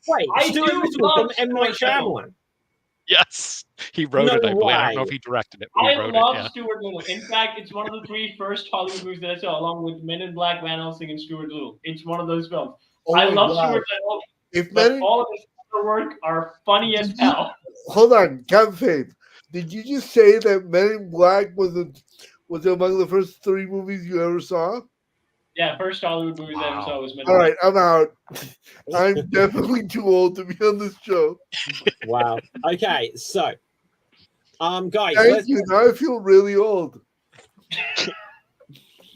Wait, I Stuart do Little from love M. Night Stuart Little. Shyamalan. Yes, he wrote No it. I believe. I don't know way. if he directed it, but I he wrote love it. Yeah. Stuart Little. In fact, it's one of the 3 first Hollywood movies that I saw, along with Men in Black, Van Helsing, and Stuart Little. It's one of those films. Oh I my love God. Stuart Little, If but Men in, all of his other work are funny as Did you- hell. hold on, Captain Faith. Did you just say that Men in Black was among the first 3 movies you ever saw? Yeah, first Hollywood movies I ever Wow. saw was Men in All Black. right, I'm out. I'm definitely too old to be on this show. Wow. Okay, so, guys, Thank let's you. Now I feel really old.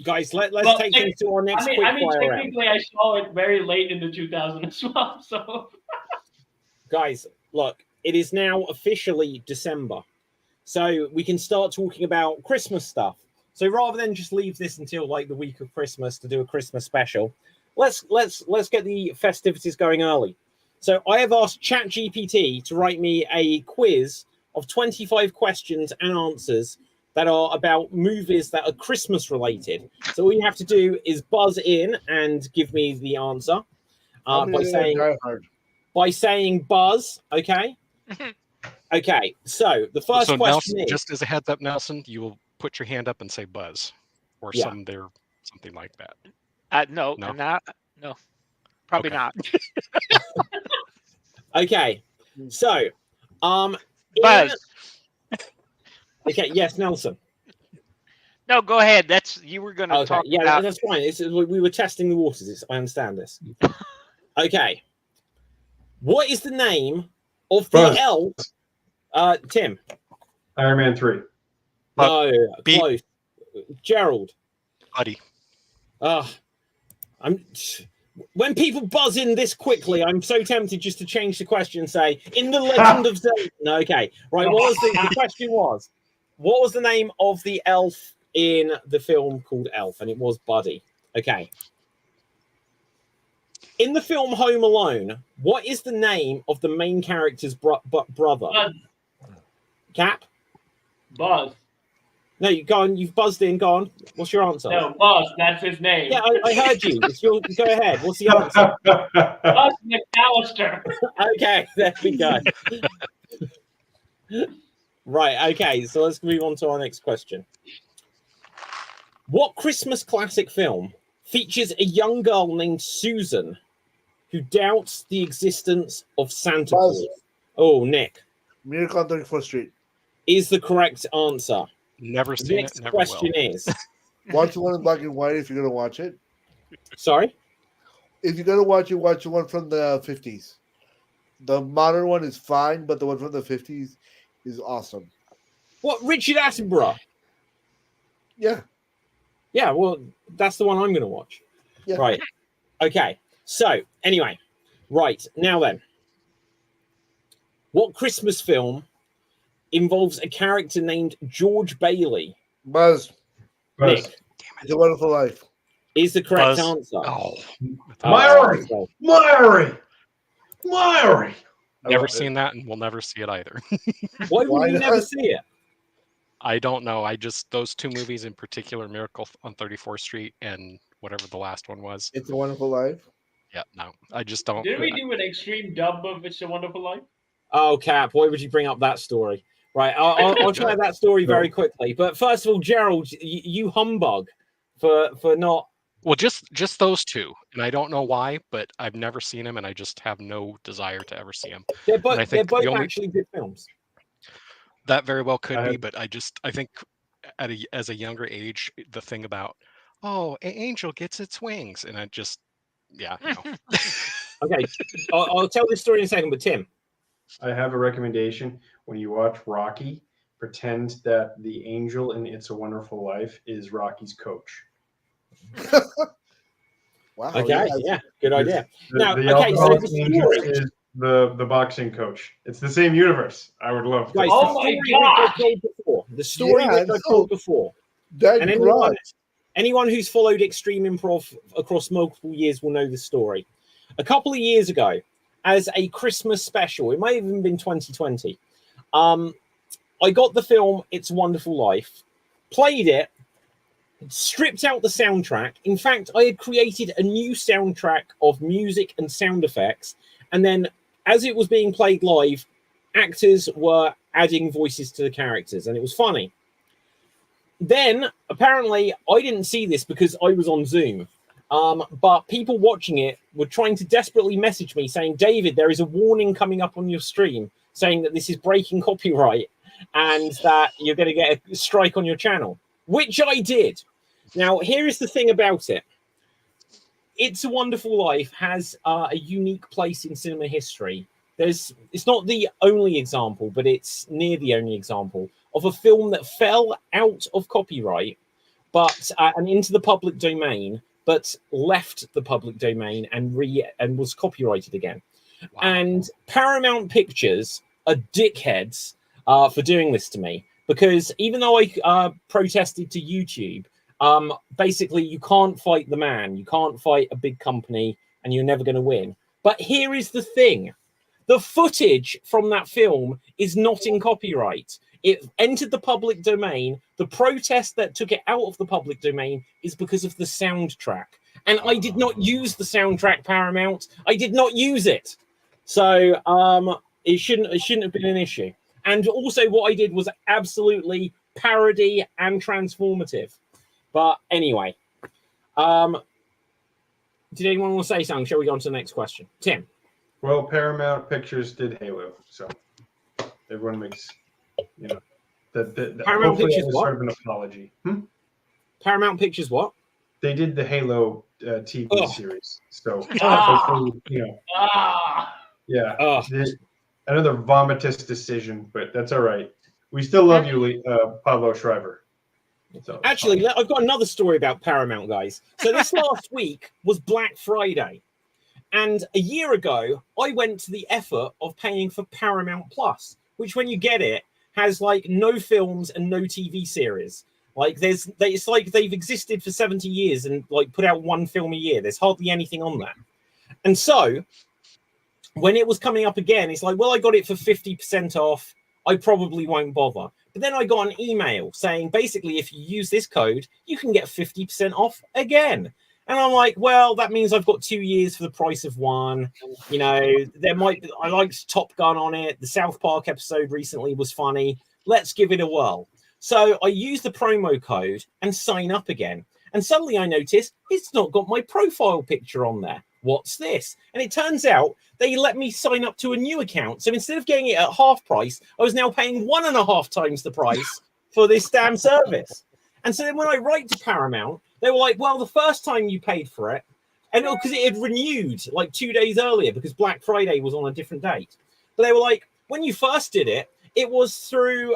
let's Well, take things to our next quick fire round. technically, I saw it very late in the 2000s as well. So Guys, look, it is now officially December, so we can start talking about Christmas stuff. So rather than just leave this until like the week of Christmas to do a Christmas special, let's get the festivities going early. So I have asked ChatGPT to write me a quiz of 25 questions and answers that are about movies that are Christmas related. So all you have to do is buzz in and give me the answer How many by of them saying Die Hard? buzz. Okay. Okay. So the first So question Nelson, is just as a heads up, Nelson, you will put your hand up and say buzz, or Yeah. something like that. no, No? no, probably Okay. not. okay. So Buzz. Okay. Yes, Nelson. No, go ahead. That's you were going to Okay. talk Yeah, about. that's fine. We were testing the waters. I understand this. Okay. What is the name of the Buzz. elf? Tim. Iron Man 3. No, B. close. Gerald. Buddy. When people buzz in this quickly, I'm so tempted just to change the question and say, in the Legend of Zelda. No, okay. Right, what was the question was, what was the name of the elf in the film called Elf? And it was Buddy. Okay. In the film Home Alone, what is the name of the main character's brother? Buzz. Cap? Buzz. No, you go on. You've buzzed in. Go on. What's your answer? No, Buzz. That's his name. Yeah, I heard you. Go ahead. What's the answer? Buzz McAllister. Okay, there we go. Right, okay, so let's move on to our next question. What Christmas classic film features a young girl named Susan who doubts the existence of Santa Buzz. Claus? Oh, Nick, Miracle on 34th Street. is the correct answer. Never seen Nick's it. Never question will. is, Watch the one in black and white if you're going to watch it. sorry? If you're going to watch it, watch the one from the 50s. The modern one is fine, but the one from the 50s is awesome. What, Richard Attenborough? Yeah. Yeah, well, that's the one I'm going to watch. Yeah. Right. Okay. So, anyway, right. Now then, what Christmas film involves a character named George Bailey? Buzz. Nick, It's a Wonderful Life. is the correct Buzz. answer. Oh, Myri! so- Myri! never seen that, and we'll never see it either. Why Why would you never not? see it? I don't know. I just those two movies in particular, Miracle on 34th Street and whatever the last one was. It's a Wonderful Life. Yeah, no, I just don't. Did we do an extreme dub of It's a Wonderful Life? Oh, Cap, why would you bring up that story? Right, I'll try that story very quickly. But first of all, Gerald, you humbug for not. Well, just those two, and I don't know why, but I've never seen them, and I just have no desire to ever see them. They're And I both think the only- actually good films. That very well could I- be, but I think as a younger age, the thing about an angel gets its wings, and I just no. Okay, I'll tell this story in a second. But Tim, I have a recommendation. When you watch Rocky, pretend that the angel in It's a Wonderful Life is Rocky's coach. Wow. okay, yeah, good idea. The, Now, the okay, so alcoholic the angel story- is the boxing coach. It's the same universe. I would love to. Guys, Oh the my story which God. I told before. The story Yeah, which I no. told before. That And anyone who's followed extreme improv across multiple years will know the story. A couple of years ago, as a Christmas special, it might have even been 2020, I got the film It's a Wonderful Life, played it, stripped out the soundtrack. In fact, I had created a new soundtrack of music and sound effects. And then as it was being played live, actors were adding voices to the characters, and it was funny. Then, apparently, I didn't see this because I was on Zoom. But people watching it were trying to desperately message me saying, David, there is a warning coming up on your stream saying that this is breaking copyright and that you're going to get a strike on your channel, which I did. Now, here is the thing about it. It's a Wonderful Life has a unique place in cinema history. It's not the only example, but it's near the only example of a film that fell out of copyright but and into the public domain, but left the public domain and was copyrighted again. Wow. And Paramount Pictures are dickheads for doing this to me, because even though I protested to YouTube, basically you can't fight the man, you can't fight a big company, and you're never going to win. But here is the thing. The footage from that film is not in copyright. It entered the public domain. The protest that took it out of the public domain is because of the soundtrack. And I did not use the soundtrack, Paramount. I did not use it. So it shouldn't have been an issue. And also what I did was absolutely parody and transformative. But anyway, did anyone want to say something? Shall we go on to the next question? Tim. Well, Paramount Pictures did Halo, so everyone makes, the Paramount hopefully Pictures that was what? sort of an apology. Paramount Pictures what? They did the Halo TV Oh. series, so Ah. hopefully, yeah. Oh, Another vomitous decision, but that's all right. We still love you, Pablo Schreiber. So, actually, I've got another story about Paramount, guys. So this last week was Black Friday. And a year ago, I went to the effort of paying for Paramount Plus, which when you get it, has like no films and no TV series. Like it's like they've existed for 70 years and like put out one film a year. There's hardly anything on that. And so when it was coming up again, it's like, well, I got it for 50% off. I probably won't bother. But then I got an email saying basically, if you use this code, you can get 50% off again. And I'm like, well, that means I've got 2 years for the price of one. I liked Top Gun on it. The South Park episode recently was funny. Let's give it a whirl. So I use the promo code and sign up again. And suddenly I notice it's not got my profile picture on there. what's this? And it turns out they let me sign up to a new account. So instead of getting it at half price, I was now paying 1.5 times the price for this damn service. And so then when I write to Paramount, they were like, well, the first time you paid for it, and because it had renewed like 2 days earlier because Black Friday was on a different date. But they were like, when you first did it, it was through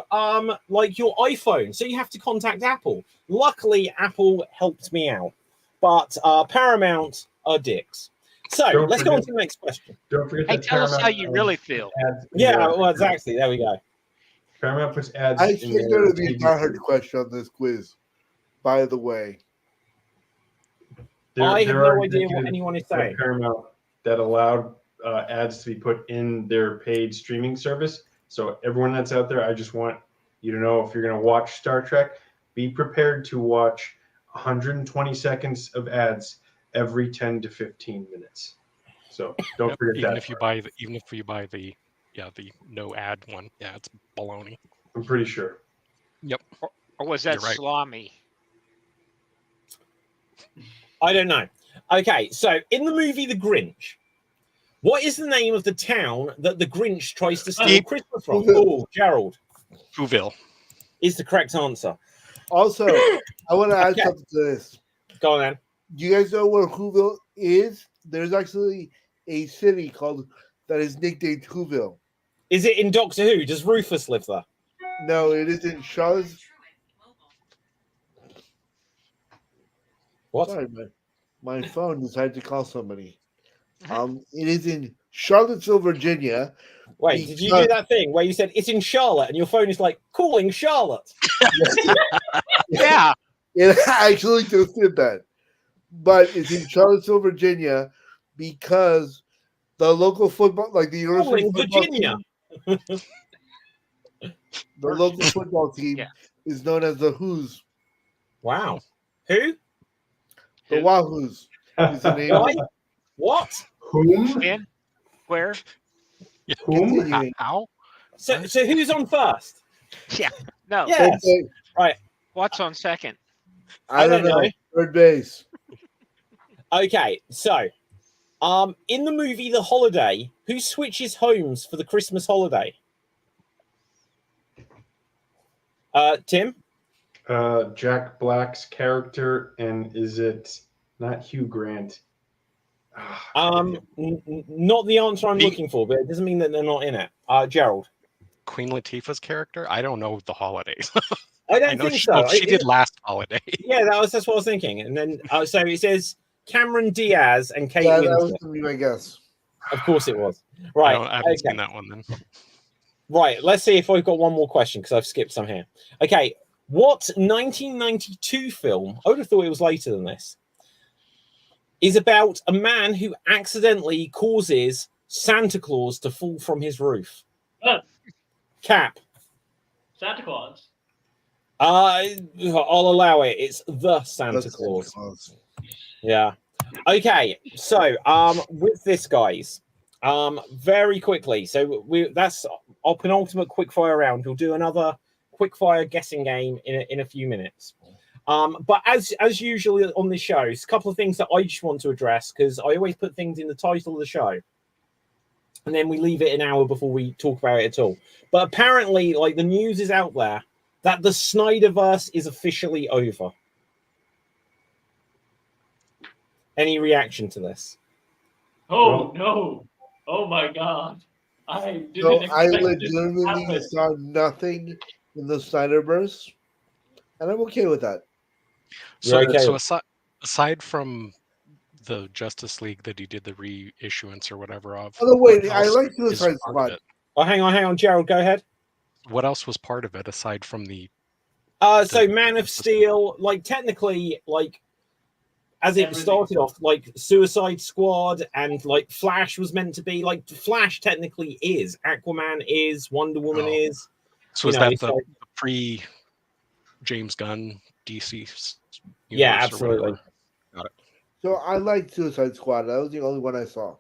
like your iPhone. So you have to contact Apple. Luckily, Apple helped me out. But Paramount are dicks. So let's go on to the next question. Don't forget Hey, that tell us how Paramount you really feel. ads in Yeah, their- well, exactly. There we go. Paramount puts ads I in think their there would be a TV. hard question on this quiz, by the way. I have There no are idea what executives anyone is at saying. Paramount that allowed ads to be put in their paid streaming service. So everyone that's out there, I just want you to know, if you're going to watch Star Trek, be prepared to watch 120 seconds of ads every 10 to 15 minutes. So don't Yep, forget even that. if you buy the no ad one, yeah, it's baloney. I'm pretty sure. Yep. Or was that You're right. salami? I don't know. Okay, so in the movie The Grinch, what is the name of the town that the Grinch tries to steal Deep. Christmas from? Oh, Gerald Whoville. is the correct answer. Also, I want to add Okay. something to this. Go on, then. Do you guys know where Whoville is? There's actually a city called that is nicknamed Whoville. Is it in Doctor Who? Does Rufus live there? No, it is in Charlotte. What? Sorry, my phone decided to call somebody. It is in Charlottesville, Virginia. Wait, did you do that thing where you said it's in Charlotte and your phone is like calling Charlotte? Yeah. It actually just did that. But it's in Charlottesville, Virginia, because the local football, like the university Calling football Virginia. team, the local football team Yeah. is known as the Who's. Wow. Who? The Wahoos is the name. Why? What? Whom? In? Where? Whom? Continuing. How? So who's on first? Yeah. No. Yes. Okay, Right. What's on second? I don't know. Third base. Okay, so in the movie The Holiday, who switches homes for the Christmas holiday? Tim? Jack Black's character, and is it not Hugh Grant? Not the answer I'm looking for, but it doesn't mean that they're not in it. Gerald? Queen Latifah's character? I don't know the holidays. I I don't know think she, so. well, she did last holiday. Yeah, that's what I was thinking. And then so it says Cameron Diaz and Kate Yeah, that Winslet. was going to be my guess. Of course it was. Right. I haven't okay. seen that one then. Right. Let's see if I've got one more question because I've skipped some here. Okay. What 1992 film, I would have thought it was later than this, is about a man who accidentally causes Santa Claus to fall from his roof? Cap. Santa Claus. I'll allow it. It's the Santa That's Claus. Yeah. Okay. So, with this, guys, very quickly. So that's our penultimate quickfire round. We'll do another quickfire guessing game in a few minutes. But as usually on this show, it's a couple of things that I just want to address because I always put things in the title of the show, and then we leave it an hour before we talk about it at all. But apparently, like, the news is out there that the Snyderverse is officially over. Any reaction to this? Oh no! Oh my God! I didn't So expect I this to legitimately happen. saw nothing in the Snyderverse, and I'm okay with that. So, You're okay so with- aside from the Justice League that he did the reissuance or whatever of. By the way, what I else like is Suicide part Squad. of it? Oh, hang on, Gerald, go ahead. What else was part of it aside from the? So Man of Steel, like, technically, like, as it Everything. started off, like Suicide Squad and like Flash was meant to be, like, Flash technically is, Aquaman is, Wonder Woman Oh. is. So You is know, that it's the like- pre James Gunn DC? Yeah, universe or absolutely. whatever? Got it. So I liked Suicide Squad. That was the only one I saw.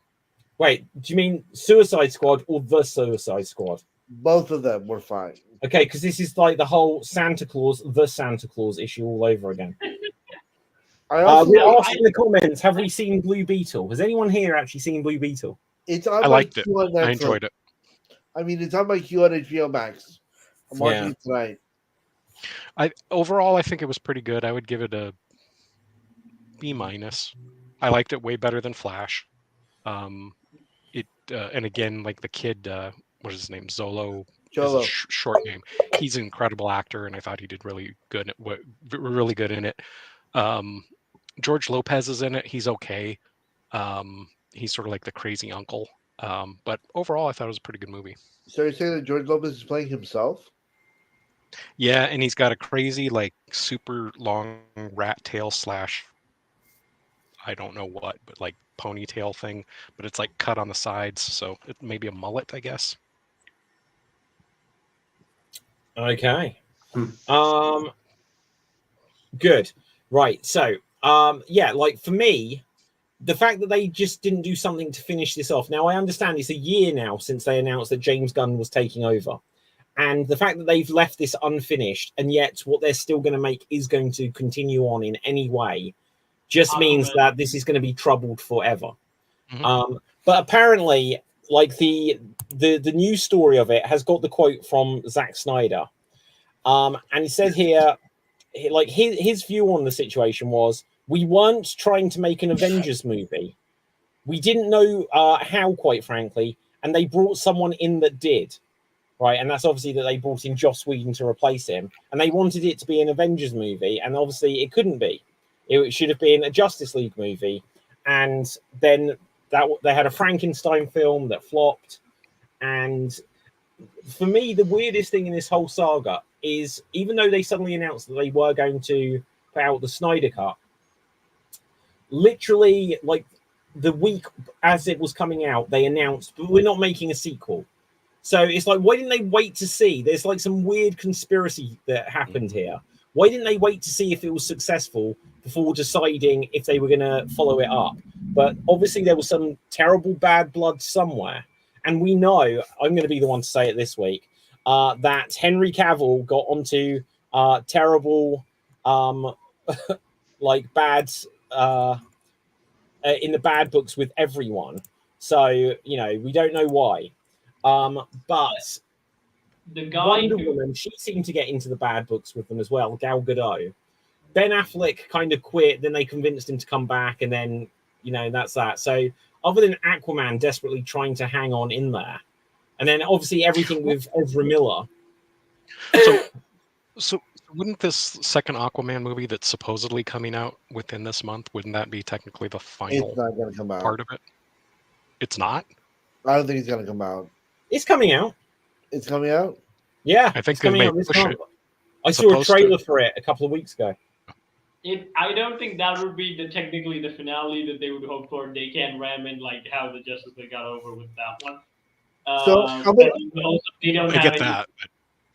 Wait, do you mean Suicide Squad or the Suicide Squad? Both of them were fine. Okay, because this is like the whole Santa Claus, the Santa Claus issue all over again. I also We No, asked in the comments, have we seen Blue Beetle? Has anyone here actually seen Blue Beetle? it's on I my liked it. queue on Netflix. I enjoyed it. I mean, it's on my queue on HBO Max. I'm watching it tonight. Overall, I think it was pretty good. I would give it a B minus. I liked it way better than Flash. And again, like the kid, what is his name? Zolo is Cholo. a short name. He's an incredible actor, and I thought he did really good. Really good in it. George Lopez is in it. He's okay. He's sort of like the crazy uncle. But overall, I thought it was a pretty good movie. So you're saying that George Lopez is playing himself? Yeah, and he's got a crazy, like, super long rat tail slash, I don't know what, but like ponytail thing. But it's like cut on the sides, so it may be a mullet, I guess. Okay. Good. Right. So, yeah, like for me, the fact that they just didn't do something to finish this off. Now, I understand it's a year now since they announced that James Gunn was taking over. And the fact that they've left this unfinished, and yet what they're still going to make is going to continue on in any way, just means that this is going to be troubled forever. Mhm. But apparently, like the news story of it has got the quote from Zack Snyder. And he said here, like his view on the situation was, we weren't trying to make an Avengers movie. We didn't know how, quite frankly, and they brought someone in that did. Right, and that's obviously that they brought in Joss Whedon to replace him, and they wanted it to be an Avengers movie, and obviously it couldn't be. It should have been a Justice League movie, and then that they had a Frankenstein film that flopped. And for me, the weirdest thing in this whole saga is, even though they suddenly announced that they were going to put out the Snyder Cut, literally like the week as it was coming out, they announced, but we're not making a sequel. So it's like, why didn't they wait to see? There's like some weird conspiracy that happened here. Why didn't they wait to see if it was successful before deciding if they were going to follow it up? But obviously there was some terrible bad blood somewhere. And we know, I'm going to be the one to say it this week, that Henry Cavill got onto terrible, like bad, in the bad books with everyone. So, you know, we don't know why. But the guy Wonder Woman, she seemed to get into the bad books with them as well. Gal Gadot. Ben Affleck kind of quit, then they convinced him to come back, and then, you know, that's that. So other than Aquaman desperately trying to hang on in there, and then obviously everything with Ezra Miller. So wouldn't this second Aquaman movie that's supposedly coming out within this month, wouldn't that be technically the final It's not going to come out. part of it? It's not? I don't think it's going to come out. It's coming out. It's coming out? Yeah, I think it's coming they may out this push month. it. I saw a Supposed to. trailer for it a couple of weeks ago. I don't think that would be technically the finale that they would hope for. They can ram in like how the Justice League got over with that one. So, Also, they don't I have get any, that.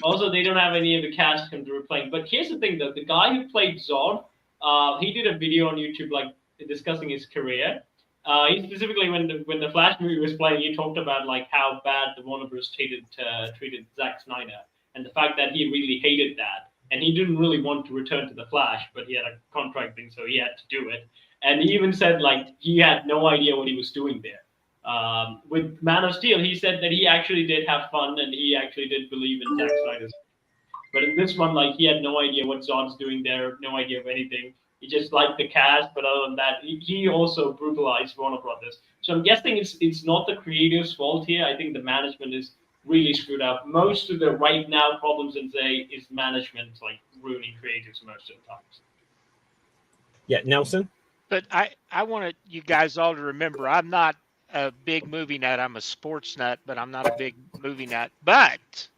Also, they don't have any of the cast come to replaying. But here's the thing, though: the guy who played Zod, he did a video on YouTube like discussing his career. He specifically, when the Flash movie was playing, he talked about like how bad the Warner Bros. treated Zack Snyder, and the fact that he really hated that, and he didn't really want to return to the Flash, but he had a contract thing, so he had to do it. And he even said like he had no idea what he was doing there. With Man of Steel, he said that he actually did have fun and he actually did believe in Zack Snyder's. But in this one, like he had no idea what Zod's doing there, no idea of anything. He just liked the cast, but other than that, he also brutalized Warner Brothers. So I'm guessing it's not the creators' fault here. I think the management is really screwed up. Most of the right now problems in Zay is management like ruining creatives most of the times. Yeah, Nelson. But I want you guys all to remember, I'm not a big movie nut. I'm a sports nut, but I'm not a big movie nut. But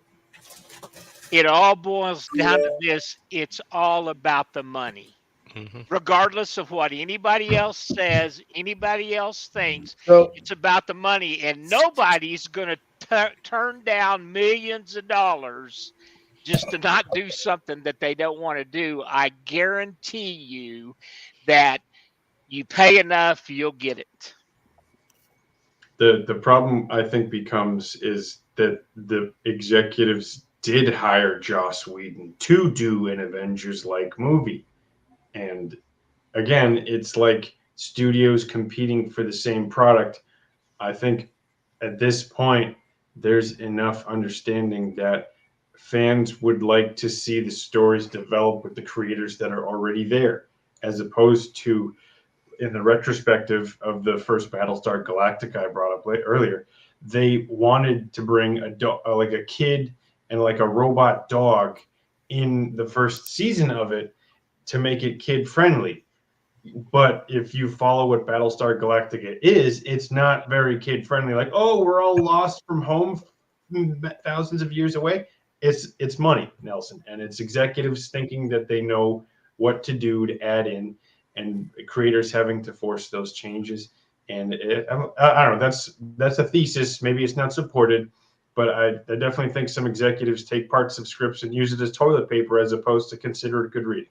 it all boils down to this. It's all about the money. Mhm. Regardless of what anybody else says, anybody else thinks, So, it's about the money. And nobody's going to turn down millions of dollars just to not do something that they don't want to do. I guarantee you that you pay enough, you'll get it. The problem I think becomes is that the executives did hire Joss Whedon to do an Avengers-like movie, and again, it's like studios competing for the same product. I think at this point, there's enough understanding that fans would like to see the stories develop with the creators that are already there, as opposed to in the retrospective of the first Battlestar Galactica I brought up earlier, they wanted to bring like a kid and like a robot dog in the first season of it to make it kid friendly. But if you follow what Battlestar Galactica is, it's not very kid friendly. Like, oh, we're all lost from home thousands of years away. It's money, Nelson, and it's executives thinking that they know what to do to add in, and creators having to force those changes. And I don't know. That's a thesis. Maybe it's not supported, but I definitely think some executives take parts of scripts and use it as toilet paper as opposed to consider it good reading.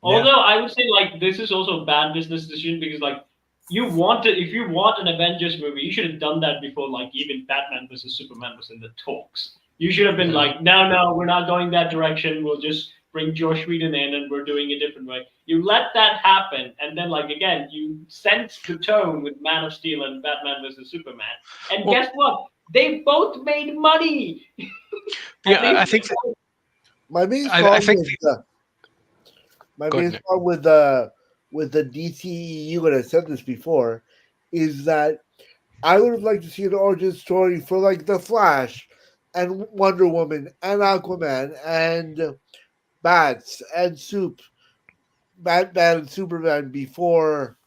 Although I would say like this is also a bad business decision because like if you want an Avengers movie, you should have done that before like even Batman versus Superman was in the talks. You should have been like, no, we're not going that direction. We'll just bring Josh Whedon in and we're doing a different way. You let that happen, and then like again, you set the tone with Man of Steel and Batman versus Superman. And guess what? They both made money. Yeah, I think my main I problem think is my main problem with the DCEU, and I said this before, is that I would have liked to see an origin story for like the Flash and Wonder Woman and Aquaman and Bats and Batman and Superman before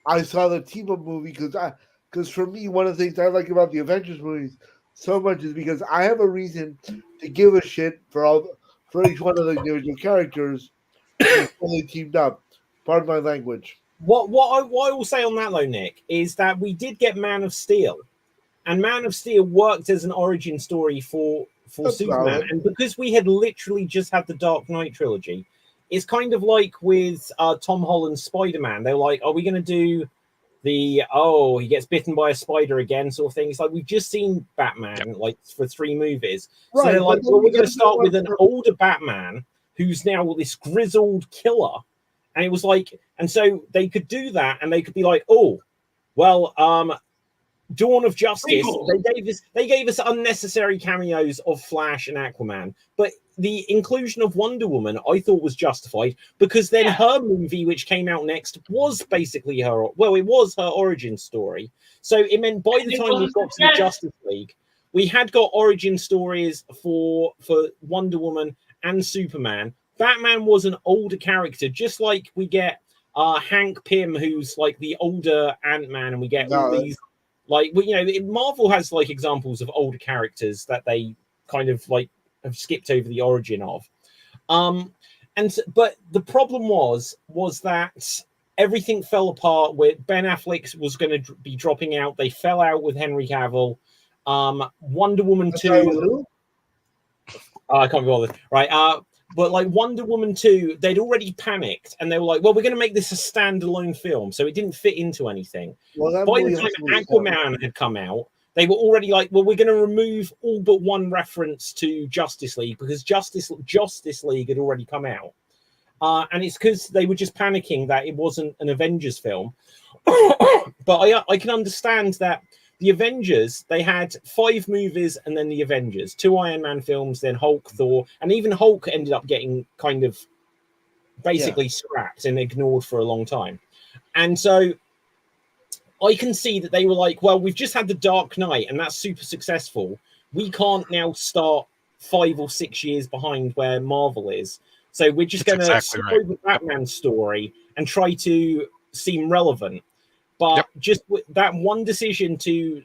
I saw the team up movie, because for me, one of the things I like about the Avengers movies so much is because I have a reason to give a shit for each one of the individual characters before they teamed up. Pardon my language. What I will say on that though, Nick, is that we did get Man of Steel, and Man of Steel worked as an origin story for That's Superman, valid. and because we had literally just had the Dark Knight trilogy, it's kind of like with Tom Holland's Spider-Man. They're like, are we going to do the he gets bitten by a spider again sort of thing? It's like we've just seen Batman like for 3 movies, so they're like, well, we're going to start with an older Batman who's now this grizzled killer. And it was like, and so they could do that, and they could be like, oh, well, Dawn of Justice. They gave us unnecessary cameos of Flash and Aquaman, but the inclusion of Wonder Woman I thought was justified because then her movie, which came out next, was basically it was her origin story. So it meant by the time we got to the Justice League, we had got origin stories for Wonder Woman and Superman. Batman was an older character, just like we get Hank Pym, who's like the older Ant-Man, and we get all these Marvel has like examples of older characters that they kind of like have skipped over the origin of. But the problem was that everything fell apart. With Ben Affleck was going to be dropping out. They fell out with Henry Cavill. Wonder Woman 2. I can't be bothered. Right. But like Wonder Woman 2, they'd already panicked and they were like, well, we're going to make this a standalone film. So it didn't fit into anything. By the time Aquaman had come out, they were already like, well, we're going to remove all but one reference to Justice League because Justice League had already come out. And it's because they were just panicking that it wasn't an Avengers film. But I can understand that the Avengers, they had 5 movies and then the Avengers, 2 Iron Man films, then Hulk, Thor, and even Hulk ended up getting kind of basically scrapped and ignored for a long time. And so I can see that they were like, well, we've just had the Dark Knight and that's super successful. We can't now start 5 or 6 years behind where Marvel is. So we're just going to skip over the Batman story and try to seem relevant. But just that one decision to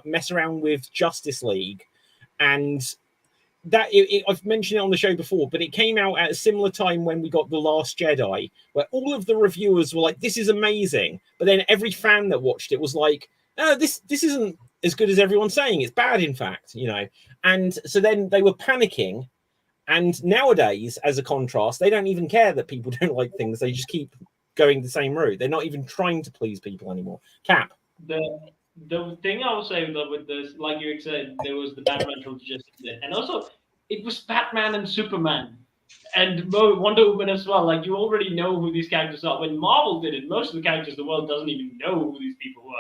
mess around with Justice League, and that I've mentioned it on the show before, but it came out at a similar time when we got The Last Jedi, where all of the reviewers were like, this is amazing. But then every fan that watched it was like, this isn't as good as everyone's saying. It's bad, in fact, And so then they were panicking. And nowadays, as a contrast, they don't even care that people don't like things. They just keep going the same route. They're not even trying to please people anymore. Cap. The thing I would say with this, like you said, there was the Batman trilogy, and also it was Batman and Superman. and Wonder Woman as well. Like, you already know who these characters are. When Marvel did it, most of the characters in the world doesn't even know who these people were.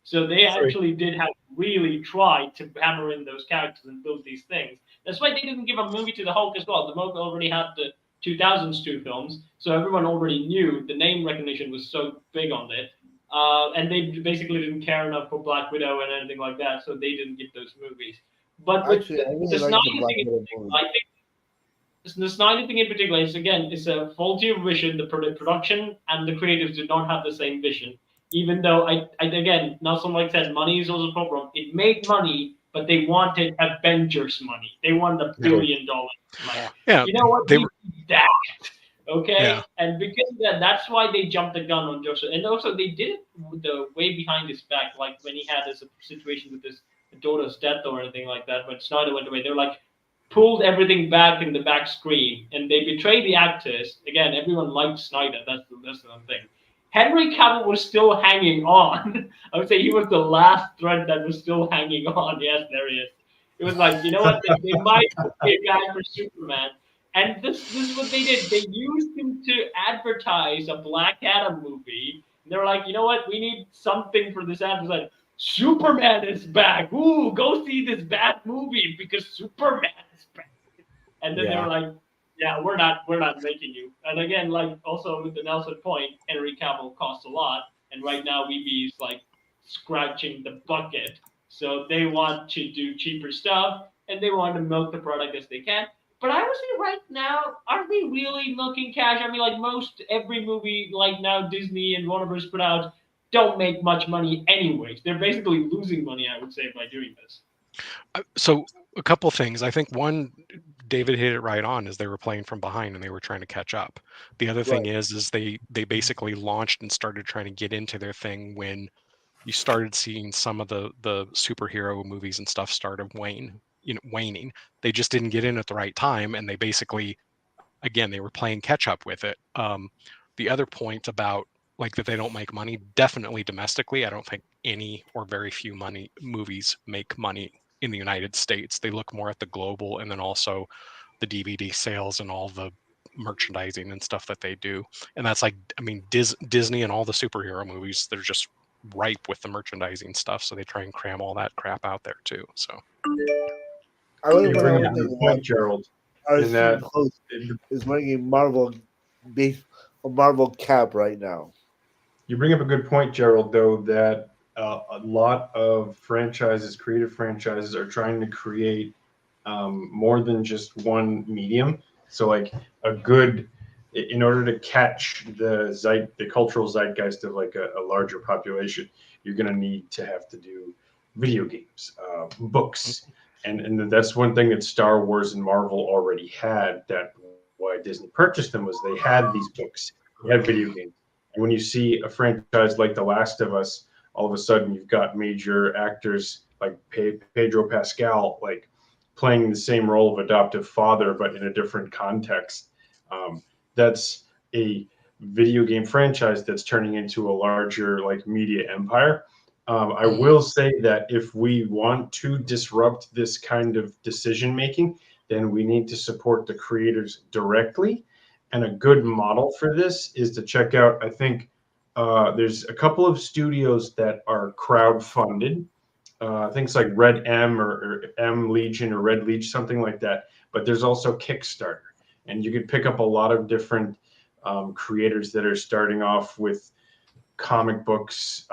So they actually did have to really try to hammer in those characters and build these things. That's why they didn't give a movie to the Hulk as well. The Hulk already had the 2000s two films, so everyone already knew the name recognition was so big on it. And they basically didn't care enough for Black Widow and anything like that, so they didn't get those movies. But with Actually, I really the like Snyder the Black thing, Widow movie. I think the Snyder thing in particular is, again, it's a faulty vision. The production and the creatives do not have the same vision. Even though again, Nelson like said, money is also a problem. It made money, but they wanted Avengers money. They wanted $1 billion. Like, Yeah, you know what? they We were. need that. Okay, Yeah. and because of that, that's why they jumped the gun on Joseph. And also, they did it with the way behind his back, like when he had this situation with his daughter's death or anything like that. When Snyder went away, they were like, pulled everything back in the back screen, and they betrayed the actors. Again, everyone liked Snyder. That's the thing. Henry Cavill was still hanging on. I would say he was the last thread that was still hanging on. Yes, there he is. It was like, you know what? They might be a guy for Superman. And this is what they did. They used him to advertise a Black Adam movie. And they were like, you know what? We need something for this ad. It was like, Superman is back. Ooh, go see this bad movie because Superman is back. And then they were like, yeah, we're not making you. And again, like also with the Nelson point, Henry Cavill costs a lot, and right now WB is like scratching the bucket. So they want to do cheaper stuff, and they want to milk the product as they can. But I would say right now, aren't we really milking cash? I mean, like most every movie like now Disney and Warner Bros. Put out don't make much money anyways. They're basically losing money, I would say, by doing this. So a couple things. I think one, David hit it right on, is they were playing from behind and they were trying to catch up. The other thing is they basically launched and started trying to get into their thing when you started seeing some of the superhero movies and stuff started waning. They just didn't get in at the right time, and they basically, again, they were playing catch up with it. The other point about like that they don't make money, definitely domestically, I don't think any or very few movies make money in the United States. They look more at the global, and then also the DVD sales and all the merchandising and stuff that they do. And that's like, I mean, Disney and all the superhero movies, they're just ripe with the merchandising stuff, so they try and cram all that crap out there too. So I really You want bring to up a good point, Gerald. our in that- esteemed host is wearing a Marvel cap right now. You bring up a good point, Gerald, though, that a lot of franchises, creative franchises, are trying to create more than just one medium. So, like in order to catch the cultural zeitgeist of like a larger population, you're going to need to have to do video games, books, and that's one thing that Star Wars and Marvel already had. That why Disney purchased them was they had these books, they had video games. And when you see a franchise like The Last of Us, all of a sudden you've got major actors like Pedro Pascal, like playing the same role of adoptive father, but in a different context. That's a video game franchise that's turning into a larger like media empire. I will say that if we want to disrupt this kind of decision making, then we need to support the creators directly. And a good model for this is to check out, I think there's a couple of studios that are crowd-funded. I think it's like Red M or M Legion or Red Legion, something like that. But there's also Kickstarter. And you could pick up a lot of different creators that are starting off with comic books,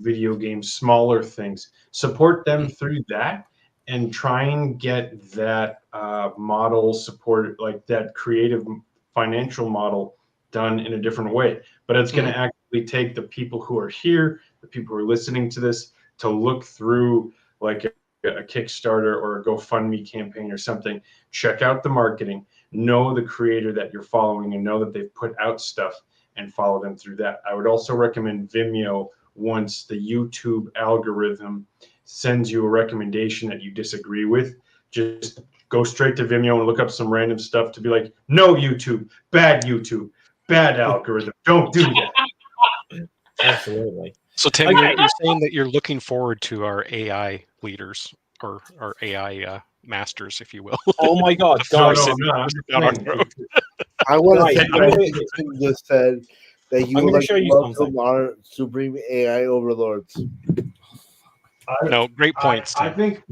video games, smaller things. Support them through that and try and get that model support, like that creative financial model done in a different way. But it's going to actually take the people who are here, the people who are listening to this, to look through like a Kickstarter or a GoFundMe campaign or something. Check out the marketing, know the creator that you're following, and know that they've put out stuff, and follow them through that. I would also recommend Vimeo once the YouTube algorithm sends you a recommendation that you disagree with. Just go straight to Vimeo and look up some random stuff to be like, no, YouTube, bad algorithm. Don't do that. Absolutely. Tim, Okay. you're saying that you're looking forward to our AI leaders our AI masters, if you will. Oh my God, No, guys! no, I'm not. I'm just Down our saying, throat. I want Right, to say I'm gonna- that Tim just said that you I'm would gonna like show to you welcome something. our supreme AI overlords. No, great points, I Tim. think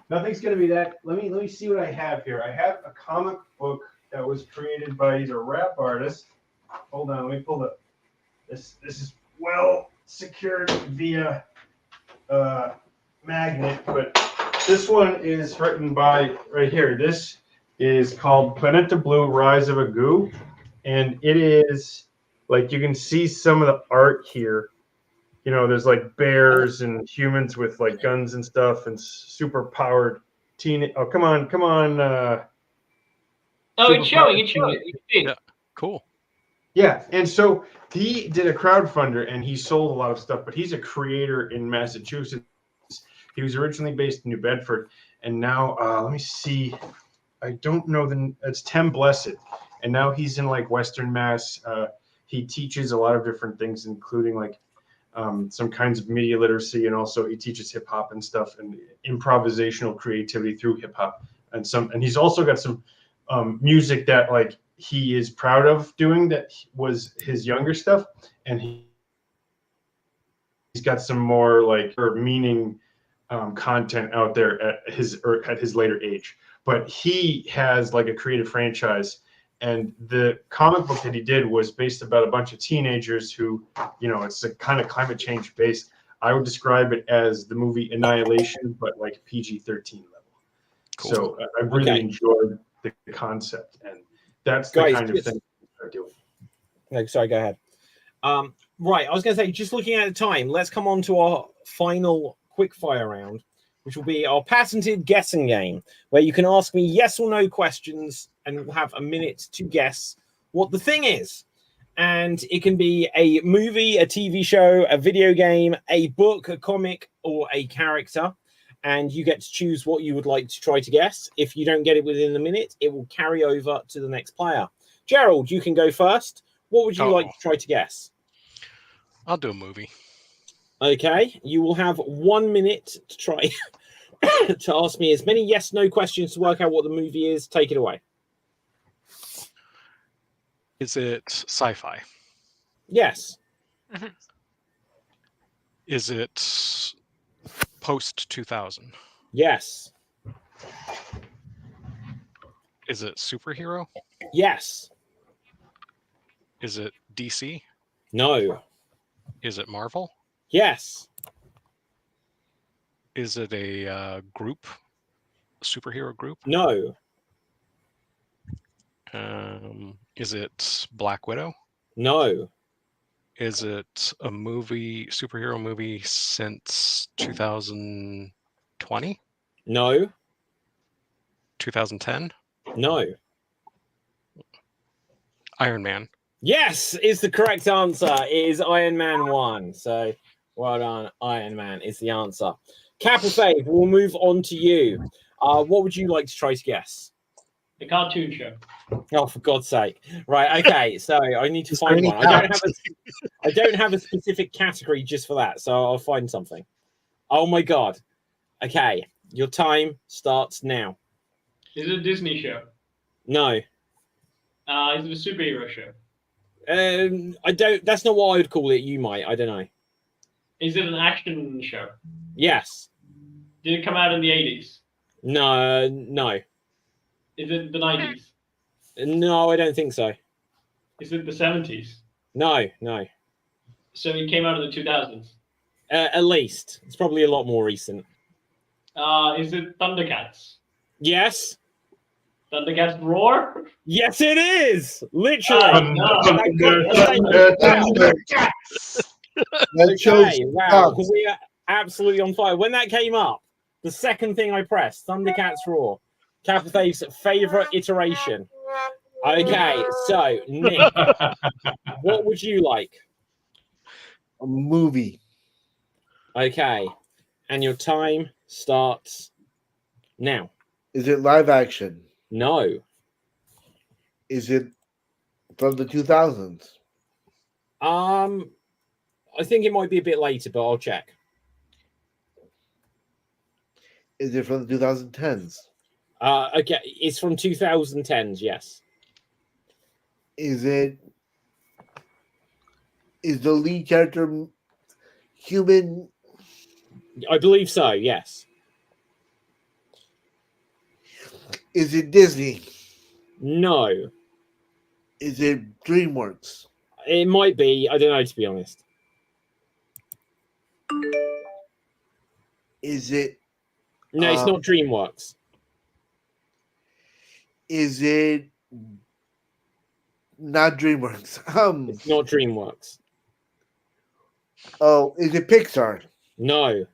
nothing's going to be that. Let me see what I have here. I have a comic book that was created by he's a rap artist. Hold on, let me pull up. This is well secured via magnet, but this one is written by right here. This is called Planeta Blue: Rise of a Goo, and it is like you can see some of the art here. You know, there's like bears and humans with like guns and stuff, and super powered teen. Oh, come on, come on. Oh, it's showing. superpowered It's showing. teen- You can see it. Yeah. Cool. Yeah, and so he did a crowdfunder and he sold a lot of stuff, but he's a creator in Massachusetts. He was originally based in New Bedford, and now let me see. I don't know it's Tim Blessed, and now he's in like Western Mass. He teaches a lot of different things, including like some kinds of media literacy, and also he teaches hip hop and stuff and improvisational creativity through hip hop, and he's also got some music that like he is proud of doing that was his younger stuff, and he's got some more like or meaning content out there at his later age. But he has like a creative franchise, and the comic book that he did was based about a bunch of teenagers who, you know, it's a kind of climate change based. I would describe it as the movie Annihilation, but like PG-13 level. Cool. So I really enjoyed the concept, and that's the Guys, kind of thing they're doing. No, sorry, go ahead. Right, I was going to say, just looking at the time, let's come on to our final quickfire round, which will be our patented guessing game, where you can ask me yes or no questions, and we'll have a minute to guess what the thing is. And it can be a movie, a TV show, a video game, a book, a comic, or a character. And you get to choose what you would like to try to guess. If you don't get it within the minute, it will carry over to the next player. Gerald, you can go first. What would you like to try to guess? I'll do a movie. Okay, you will have 1 minute to try to ask me as many yes/no questions to work out what the movie is. Take it away. Is it sci-fi? Yes. Is it post 2000? Yes. Is it superhero? Yes. Is it DC? No. Is it Marvel? Yes. Is it a group? Superhero group? No. Is it Black Widow? No. Is it a movie, superhero movie since 2020? No. 2010? No. Iron Man. Yes is the correct answer. It is Iron Man 1. So well done. Iron Man is the answer. Capital Fave, we'll move on to you. What would you like to try to guess? The cartoon show. Oh, for God's sake. Right, okay. So I need to find one. I don't have a specific category just for that, so I'll find something. Oh my God. Okay. Your time starts now. Is it a Disney show? No. Is it a superhero show? I don't. That's not what I would call it. You might. I don't know. Is it an action show? Yes. Did it come out in the 80s? No. No. Is it the 90s? No, I don't think so. Is it the 70s? No. No. So it came out in the 2000s. At least it's probably a lot more recent. Is it Thundercats? Yes. Thundercats Roar? Yes, it is. Literally. That shows Okay, wow. We are absolutely on fire. When that came up, the second thing I pressed, Thundercats Roar, Capital Fave's favorite iteration. Okay, so Nick, what would you like? a movie. Okay, and your time starts now. Is it live action? No. Is it from the 2000s? I think it might be a bit later, but I'll check. Is it from the 2010s? Okay, it's from 2010s. Yes. Is the lead character human? I believe so. Yes. Is it Disney? No. Is it DreamWorks? It might be. I don't know, to be honest. Is it? No, it's not DreamWorks. Is it not DreamWorks? It's not DreamWorks. Oh, is it Pixar? No.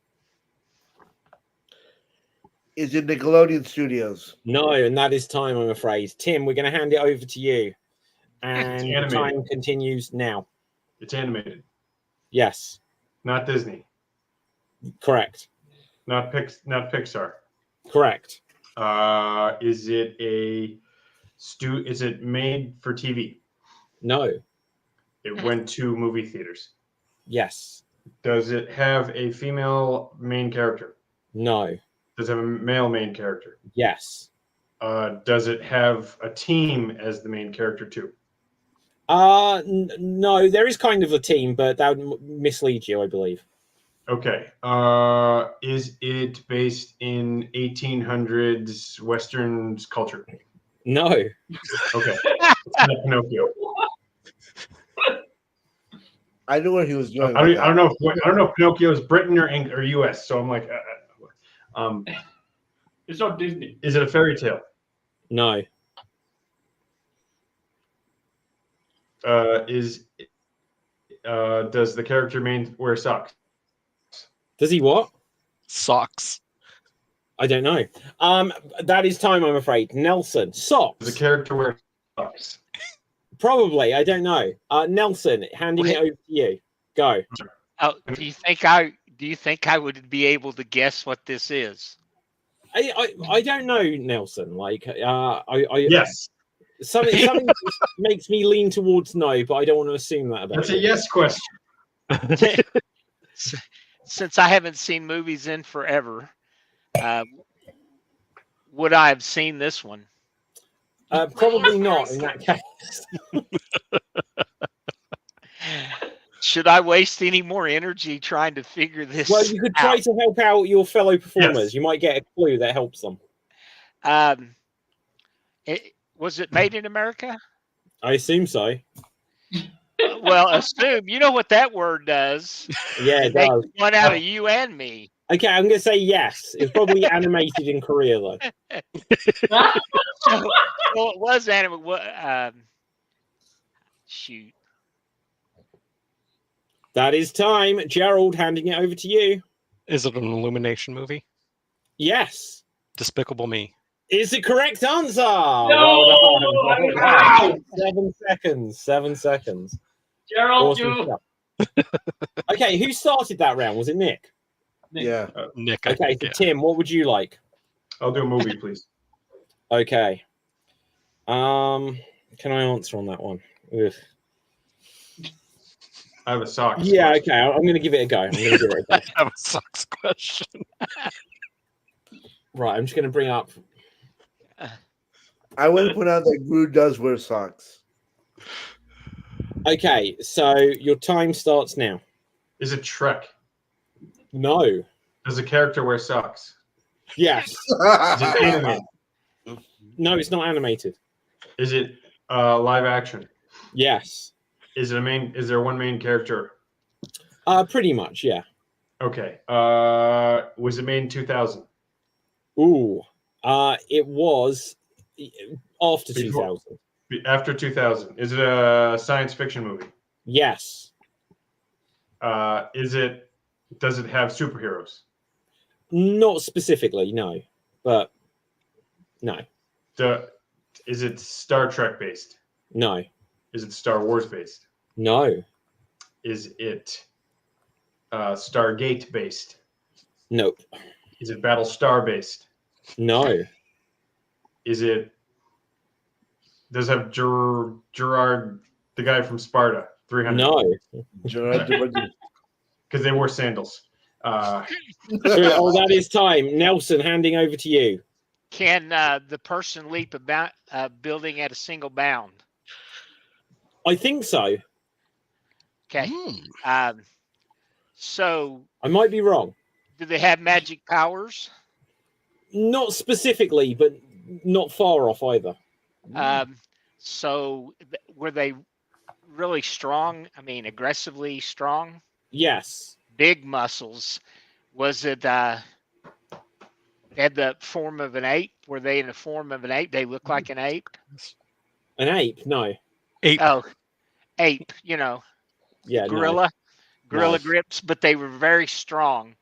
Is it Nickelodeon Studios? No, and that is time, I'm afraid. Tim, we're going to hand it over to you. And animated. time continues now. It's animated. Yes, Not Disney. correct. Not Pixar. Correct. Is it is it made for TV? No. It went to movie theaters. Yes. Does it have a female main character? No. Does it have a male main character? Yes. Does it have a team as the main character too? No, there is kind of a team, but that would mislead you, I believe. Okay. Is it based in 1800s Western culture? No. Okay. It's not Pinocchio. I know where he was going. I don't know if Pinocchio is Britain or U.S. So I'm like, It's not Disney. is it a fairy tale? No. Does the character wear socks? Does he what? Socks. I don't know. That is time, I'm afraid. Nelson, socks. Does the character wear socks? Probably. I don't know. Nelson, handing it over to you. Go. Oh, do you think I would be able to guess what this is? I don't know, Nelson. Like, Yes. Something makes me lean towards no, but I don't want to assume that about That's you. a yes question. Since I haven't seen movies in forever, would I have seen this one? Probably not in that case. Should I waste any more energy trying to figure this Well, you could try out? to help out your fellow performers. Yes. You might get a clue that helps them. Was it made in America? I assume so. Well, assume. You know what that word does. Yeah, it Make does. one out of you and me. Okay, I'm going to say yes. It's probably animated in Korea, though. Well, it was animated. Shoot. That is time. Gerald, handing it over to you. Is it an Illumination movie? Yes. Despicable Me. Is the correct answer. No! Well done. Wow! 7 seconds. 7 seconds. Gerald, Awesome you. stuff. Okay, who started that round? Was it Nick? Yeah. Nick. I Okay, think, so yeah. Tim, what would you like? I'll do a movie, please. Okay. Can I answer on that one? Ugh. I have a socks. Yeah, question. okay. I'm going to give it a go. I have a socks question. Right, I'm just going to bring up. I want to point out that Gru does wear socks. Okay, so your time starts now. Is it Shrek? No. Does the character wear socks? Yes. Is it animated? No, it's not animated. Is it live action? Yes. Is there one main character? Pretty much, yeah. Okay. Was it made in 2000? Ooh. It was after Before- 2000. After 2000. Is it a science fiction movie? Yes. Does it have superheroes? Not specifically, no. But no. Is it Star Trek based? No. Is it Star Wars based? No. Is it Stargate based? Nope. Is it Battlestar based? No. Does it have Gerard, the guy from Sparta, 300? No. Because they wore sandals. Oh, that is time. Nelson, handing over to you. Can the person leap about building at a single bound? I think so. Okay. Hmm. So, I might be wrong. do they have magic powers? Not specifically, but not far off either. So, were they really strong? I mean, aggressively strong? Yes. Big muscles. Was it had the form of an ape? Were they in the form of an ape? They look like an ape? An ape? No. Ape. Oh, ape, you know, Yeah, gorilla, gorilla No. grips, but they were very strong.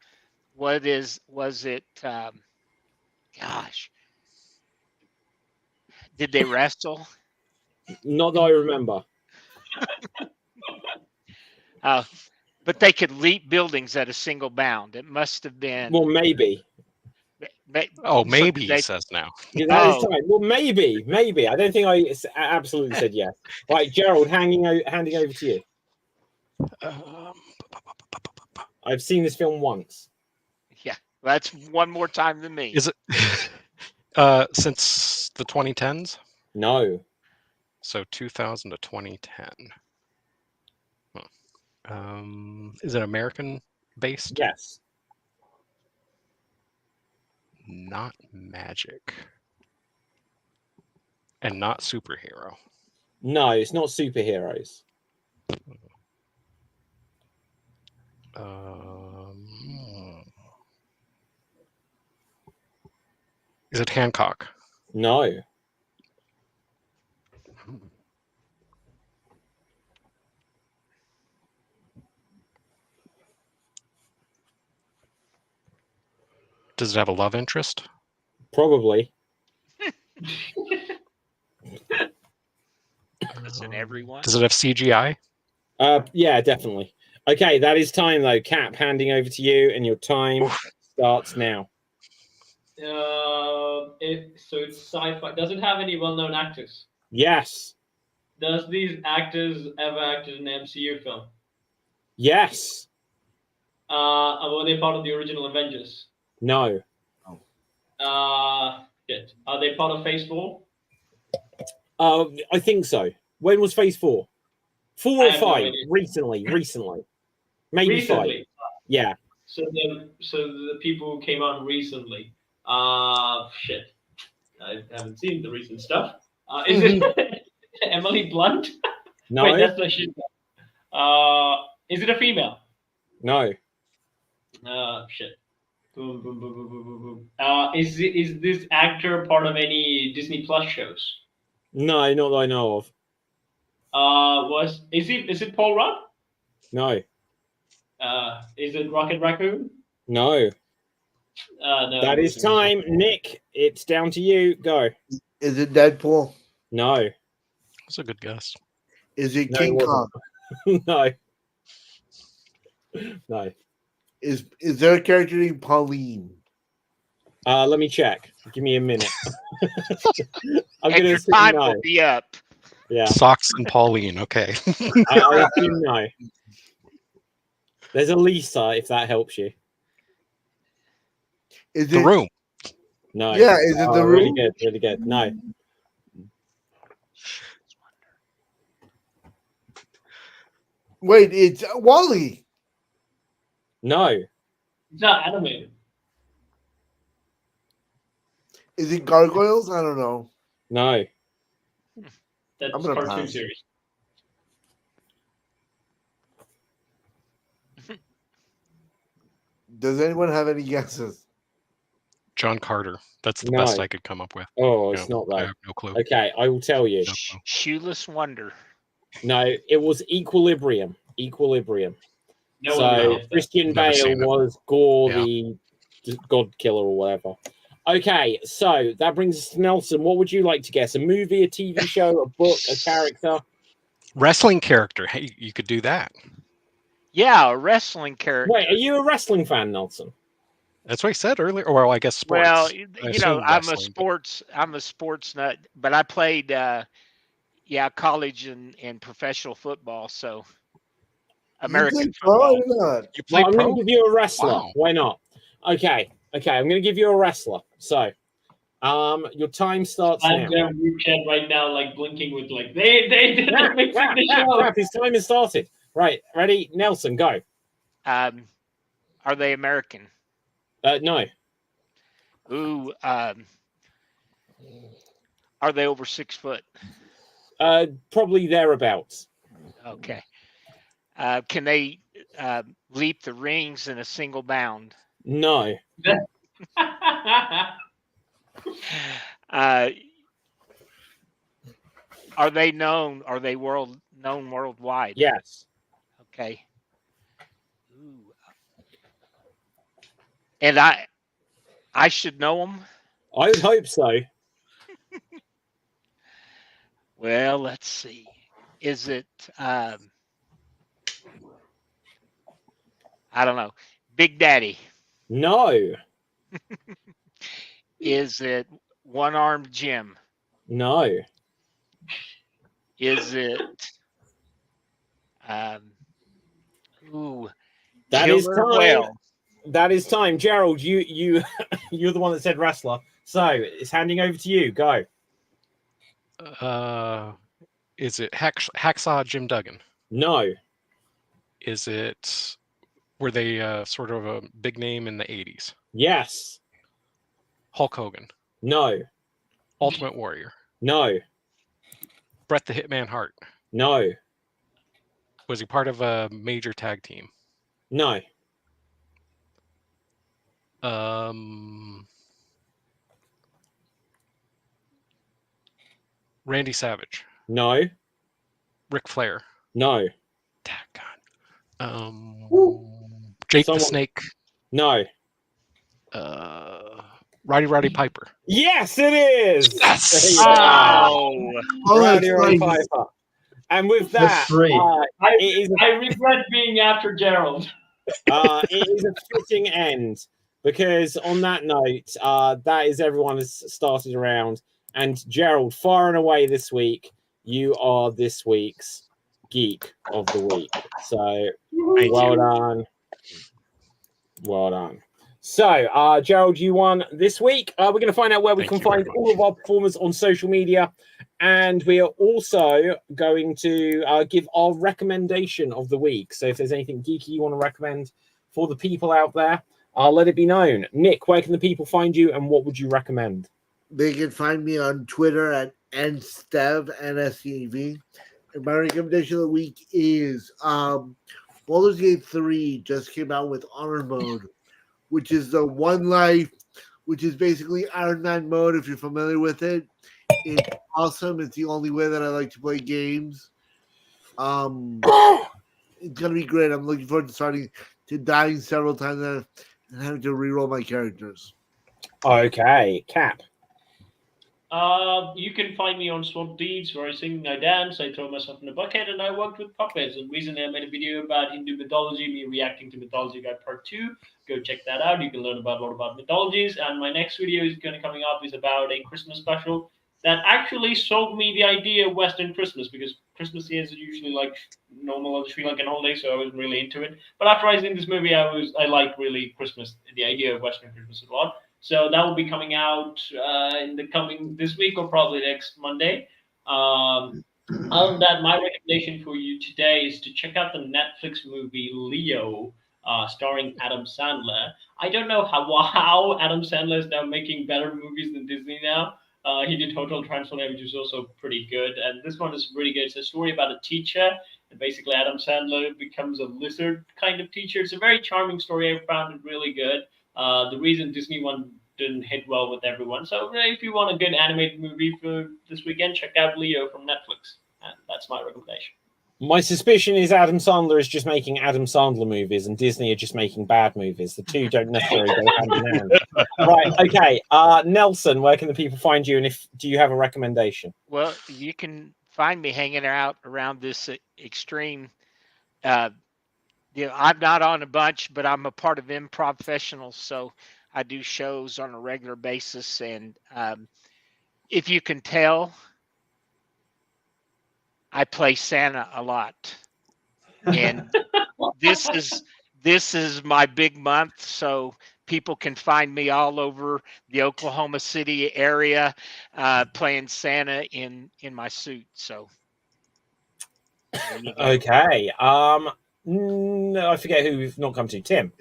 Was it, gosh, did they wrestle? no. Not that I remember. But they could leap buildings at a single bound. It must have been. Well, maybe. Oh, So maybe did he they, says now. Yeah, that is Oh. time. Well, maybe. I don't think I absolutely said yes. Right, Gerald, handing over to you. Um, I've seen this film once. yeah, that's one more time than me. is it since the 2010s? No. So 2000 to 2010. Is it American based? Yes. Not magic. And not superhero. No, it's not superheroes. Is it Hancock? No. Does it have a love interest? Probably. Isn't everyone? Does it have CGI? Yeah, definitely. Okay, that is time though. Cap, handing over to you, and your time starts now. So it's sci-fi. Does it have any well-known actors? Yes. Does these actors ever acted in an MCU film? Yes. Were they part of the original Avengers? No. Shit. Are they part of Phase 4? I think so. When was Phase 4? 4 I or have no 5? idea. Recently. Maybe Recently. 5. Yeah. So the people who came out recently. Shit. I haven't seen the recent stuff. Is it Emily Blunt? No. Wait, that's the shit. Is it a female? No. Shit. Boom, boom, boom, boom, boom, boom, boom. Is this actor part of any Disney Plus shows? No, not that I know of. Is it Paul Rudd? No. Is it Rocket Raccoon? No. No. That is time. Nick, it's down to you. Go. Is it Deadpool? No. That's a good guess. Is it No, King it Kong? No. No. Is there a character named Pauline? Let me check. Give me a minute. I'm And gonna your assume time no. will be up. Yeah. Socks and Pauline. Okay. I assume no. There's a Lisa, if that helps you. Is The it Room. No. Yeah, is it The Really Room? good, really good. No. Wait, it's Wally. No. It's not animated. Is it Gargoyles? I don't know. No. That's I'm gonna cartoon pass. series. Does anyone have any guesses? John Carter. That's the No. best I could come up with. Oh, it's not I though. have no clue. Okay, I will tell you. No clue. Shoeless Wonder. No, it was Equilibrium. Equilibrium. No one So knows that. Christian Never Bale seen it. was Gore, Yeah. the God Killer or whatever. Okay, so that brings us to Nelson. What would you like to guess? A movie, a TV show, a book, a character? Wrestling character. Hey, you could do that. Yeah, a wrestling character. Wait, are you a wrestling fan, Nelson? That's what I said earlier. Or well, I guess sports. Well, I you know, assume I'm a wrestling, but- sports nut, but I played college and professional football, so American Why football. not? You Well, played I'm pro? going to give you a wrestler. Wow. Why not? Okay. I'm going to give you a wrestler. So, your time starts now. I'm there group chat right now, like blinking with like they didn't mix in the show. Crap, his time has started. Right, ready? Nelson, go. Are they American? No. Ooh, are they over 6 foot? Probably thereabouts. Okay. Can they leap the rings in a single bound? No. Uh, are they known? Are they known worldwide? Yes. Okay. Ooh. And I should know them. I would hope so. Well, let's see. Is it? I don't know. Big Daddy. No. Is it One-Armed Jim? No. Is it? Ooh. That is Killer time. Whale. That is time. Gerald, you're the one that said wrestler. So it's handing over to you. Go. Is it Hacksaw Jim Duggan? No. Is it? Were they sort of a big name in the 80s? Yes. Hulk Hogan, No. Ultimate Warrior, No. Bret the Hitman Hart. No. Was he part of a major tag team? No. Randy Savage, No. Ric Flair. No. Jake Someone- the Snake. No. Roddy Piper. Yes, it is. Yes! There you are. Oh, Oh, Rowdy that's Roddy right. Piper. And with That's that, three. it is I regret being after Gerald. it is a fitting end because on that note, that is everyone has started around. And Gerald, far and away this week, you are this week's Geek of the Week. So well done. Well done. So, Gerald, you won this week. We're going to find out where we Thank can you very find all of our performers on social media. And we are also going to give our recommendation of the week. So if there's anything geeky you want to recommend for the people out there, let it be known. Nick, where can the people find you and what would you recommend? They can find me on Twitter at NSTEV, NSTEV. And my recommendation of the week is Baldur's Gate 3 just came out with Honor Mode, which is the one life, which is basically Iron Man mode, if you're familiar with it. It's awesome. It's the only way that I like to play games. It's gonna be great. I'm looking forward to dying several times and having to reroll my characters. Okay, Cap. You can find me on Swamp Deeds, where I sing, I dance, I throw myself in a bucket, and I worked with puppets. And recently I made a video about Hindu mythology, me reacting to Mythology Guide Part 2. Go check that out. You can learn about a lot about mythologies. And my next video is going to coming up is about a Christmas special that actually sold me the idea of Western Christmas, because Christmas here is usually like normal other Sri Lankan holidays, so I wasn't really into it. But after I seen this movie, I liked really Christmas, the idea of Western Christmas a lot. So that will be coming out in the coming this week or probably next Monday. Other than that, my recommendation for you today is to check out the Netflix movie Leo, starring Adam Sandler. I don't know how Adam Sandler is now making better movies than Disney now. He did Hotel Transylvania, which is also pretty good, and this one is really good. It's a story about a teacher, and basically Adam Sandler becomes a lizard kind of teacher. It's a very charming story. I found it really good. The reason Disney one didn't hit well with everyone. So if you want a good animated movie for this weekend, check out Leo from Netflix. And that's my recommendation. My suspicion is Adam Sandler is just making Adam Sandler movies and Disney are just making bad movies. The two don't necessarily go hand in hand. Right, okay. Nelson, where can the people find you? And do you have a recommendation? Well, you can find me hanging out around this extreme. I'm not on a bunch, but I'm a part of Improv Professionals, so I do shows on a regular basis. And if you can tell, I play Santa a lot. And this is my big month, so people can find me all over the Oklahoma City area, playing Santa in my suit. So there you go. Okay. No, I forget who we've not come to. Tim.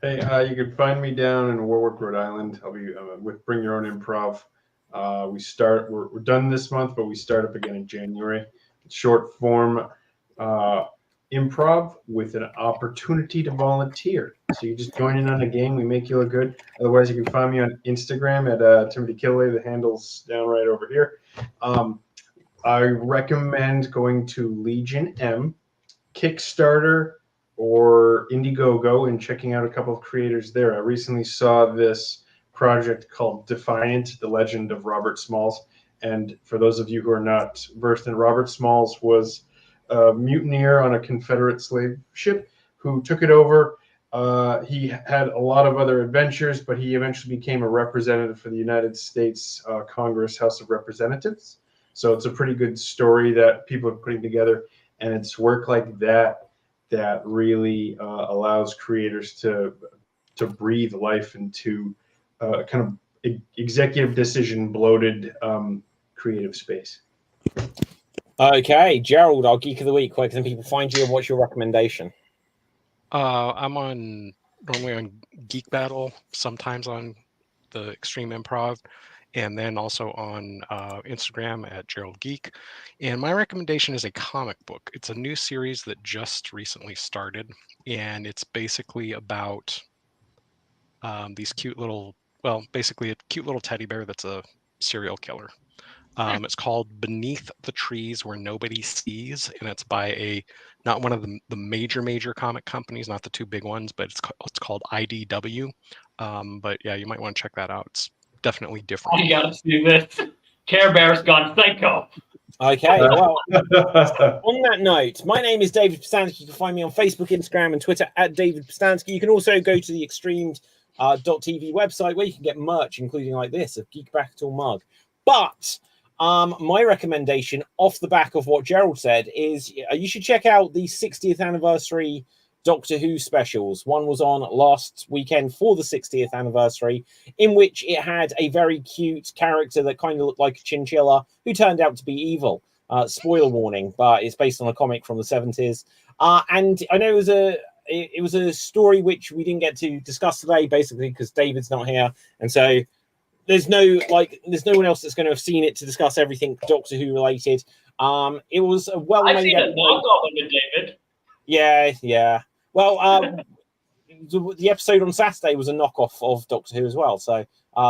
Hey, you can find me down in Warwick, Rhode Island. I'll be with Bring Your Own Improv. We're done this month, but we start up again in January. Short form improv with an opportunity to volunteer. So you just join in on a game. We make you look good. Otherwise, you can find me on Instagram at Timothy Killay. The handle's down right over here. I recommend going to Legion M, Kickstarter, or Indiegogo and checking out a couple of creators there. I recently saw this project called Defiant, The Legend of Robert Smalls. And for those of you who are not versed in, Robert Smalls was a mutineer on a Confederate slave ship who took it over. He had a lot of other adventures, but he eventually became a representative for the United States Congress House of Representatives. So it's a pretty good story that people are putting together, and it's work like that that really allows creators to breathe life into kind of executive decision bloated creative space. Okay, Gerald, our Geek of the Week. Where can people find you and what's your recommendation? I'm normally on Geek Battle, sometimes on the Extreme Improv, and then also on Instagram at Gerald Geek. And my recommendation is a comic book. It's a new series that just recently started, and it's basically about these cute little, basically a cute little teddy bear that's a serial killer. It's called Beneath the Trees Where Nobody Sees, and it's by not one of the major comic companies, not the two big ones, but it's called IDW. But yeah, you might want to check that out. It's definitely different. I gotta see this. Care Bear's gone psycho. Okay, well, on that note, my name is David Pistansky. You can find me on Facebook, Instagram, and Twitter at David Pistansky. You can also go to the Extremes.tv website where you can get merch, including like this, a Geek Battle mug. But my recommendation off the back of what Gerald said is you should check out the 60th anniversary Doctor Who specials. One was on last weekend for the 60th anniversary, in which it had a very cute character that kind of looked like a chinchilla who turned out to be evil. Spoiler warning, but it's based on a comic from the 70s. And I know it was a story which we didn't get to discuss today, basically because David's not here, and so there's no one else that's going to have seen it to discuss everything Doctor Who related. It was a well-made. I've seen a knockoff of it, David. Yeah. Well, the episode on Saturday was a knockoff of Doctor Who as well, so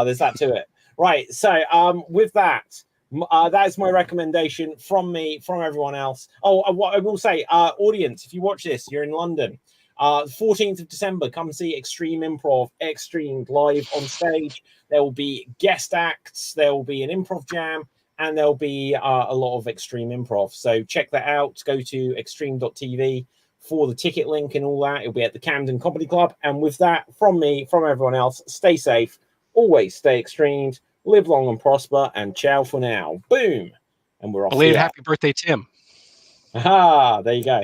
there's that to it. Right. So with that, that is my recommendation from me, from everyone else. Oh, what I will say, audience, if you watch this, you're in London. 14th of December, come see Extreme Improv, Extreme live on stage. There will be guest acts, there will be an improv jam, and there'll be a lot of Extreme Improv. So check that out. Go to extreme.tv for the ticket link and all that. It'll be at the Camden Comedy Club. And with that, from me, from everyone else, stay safe, always stay extremed, live long and prosper, and ciao for now. Boom. And we're off. Belated happy birthday, Tim. Aha, there you go.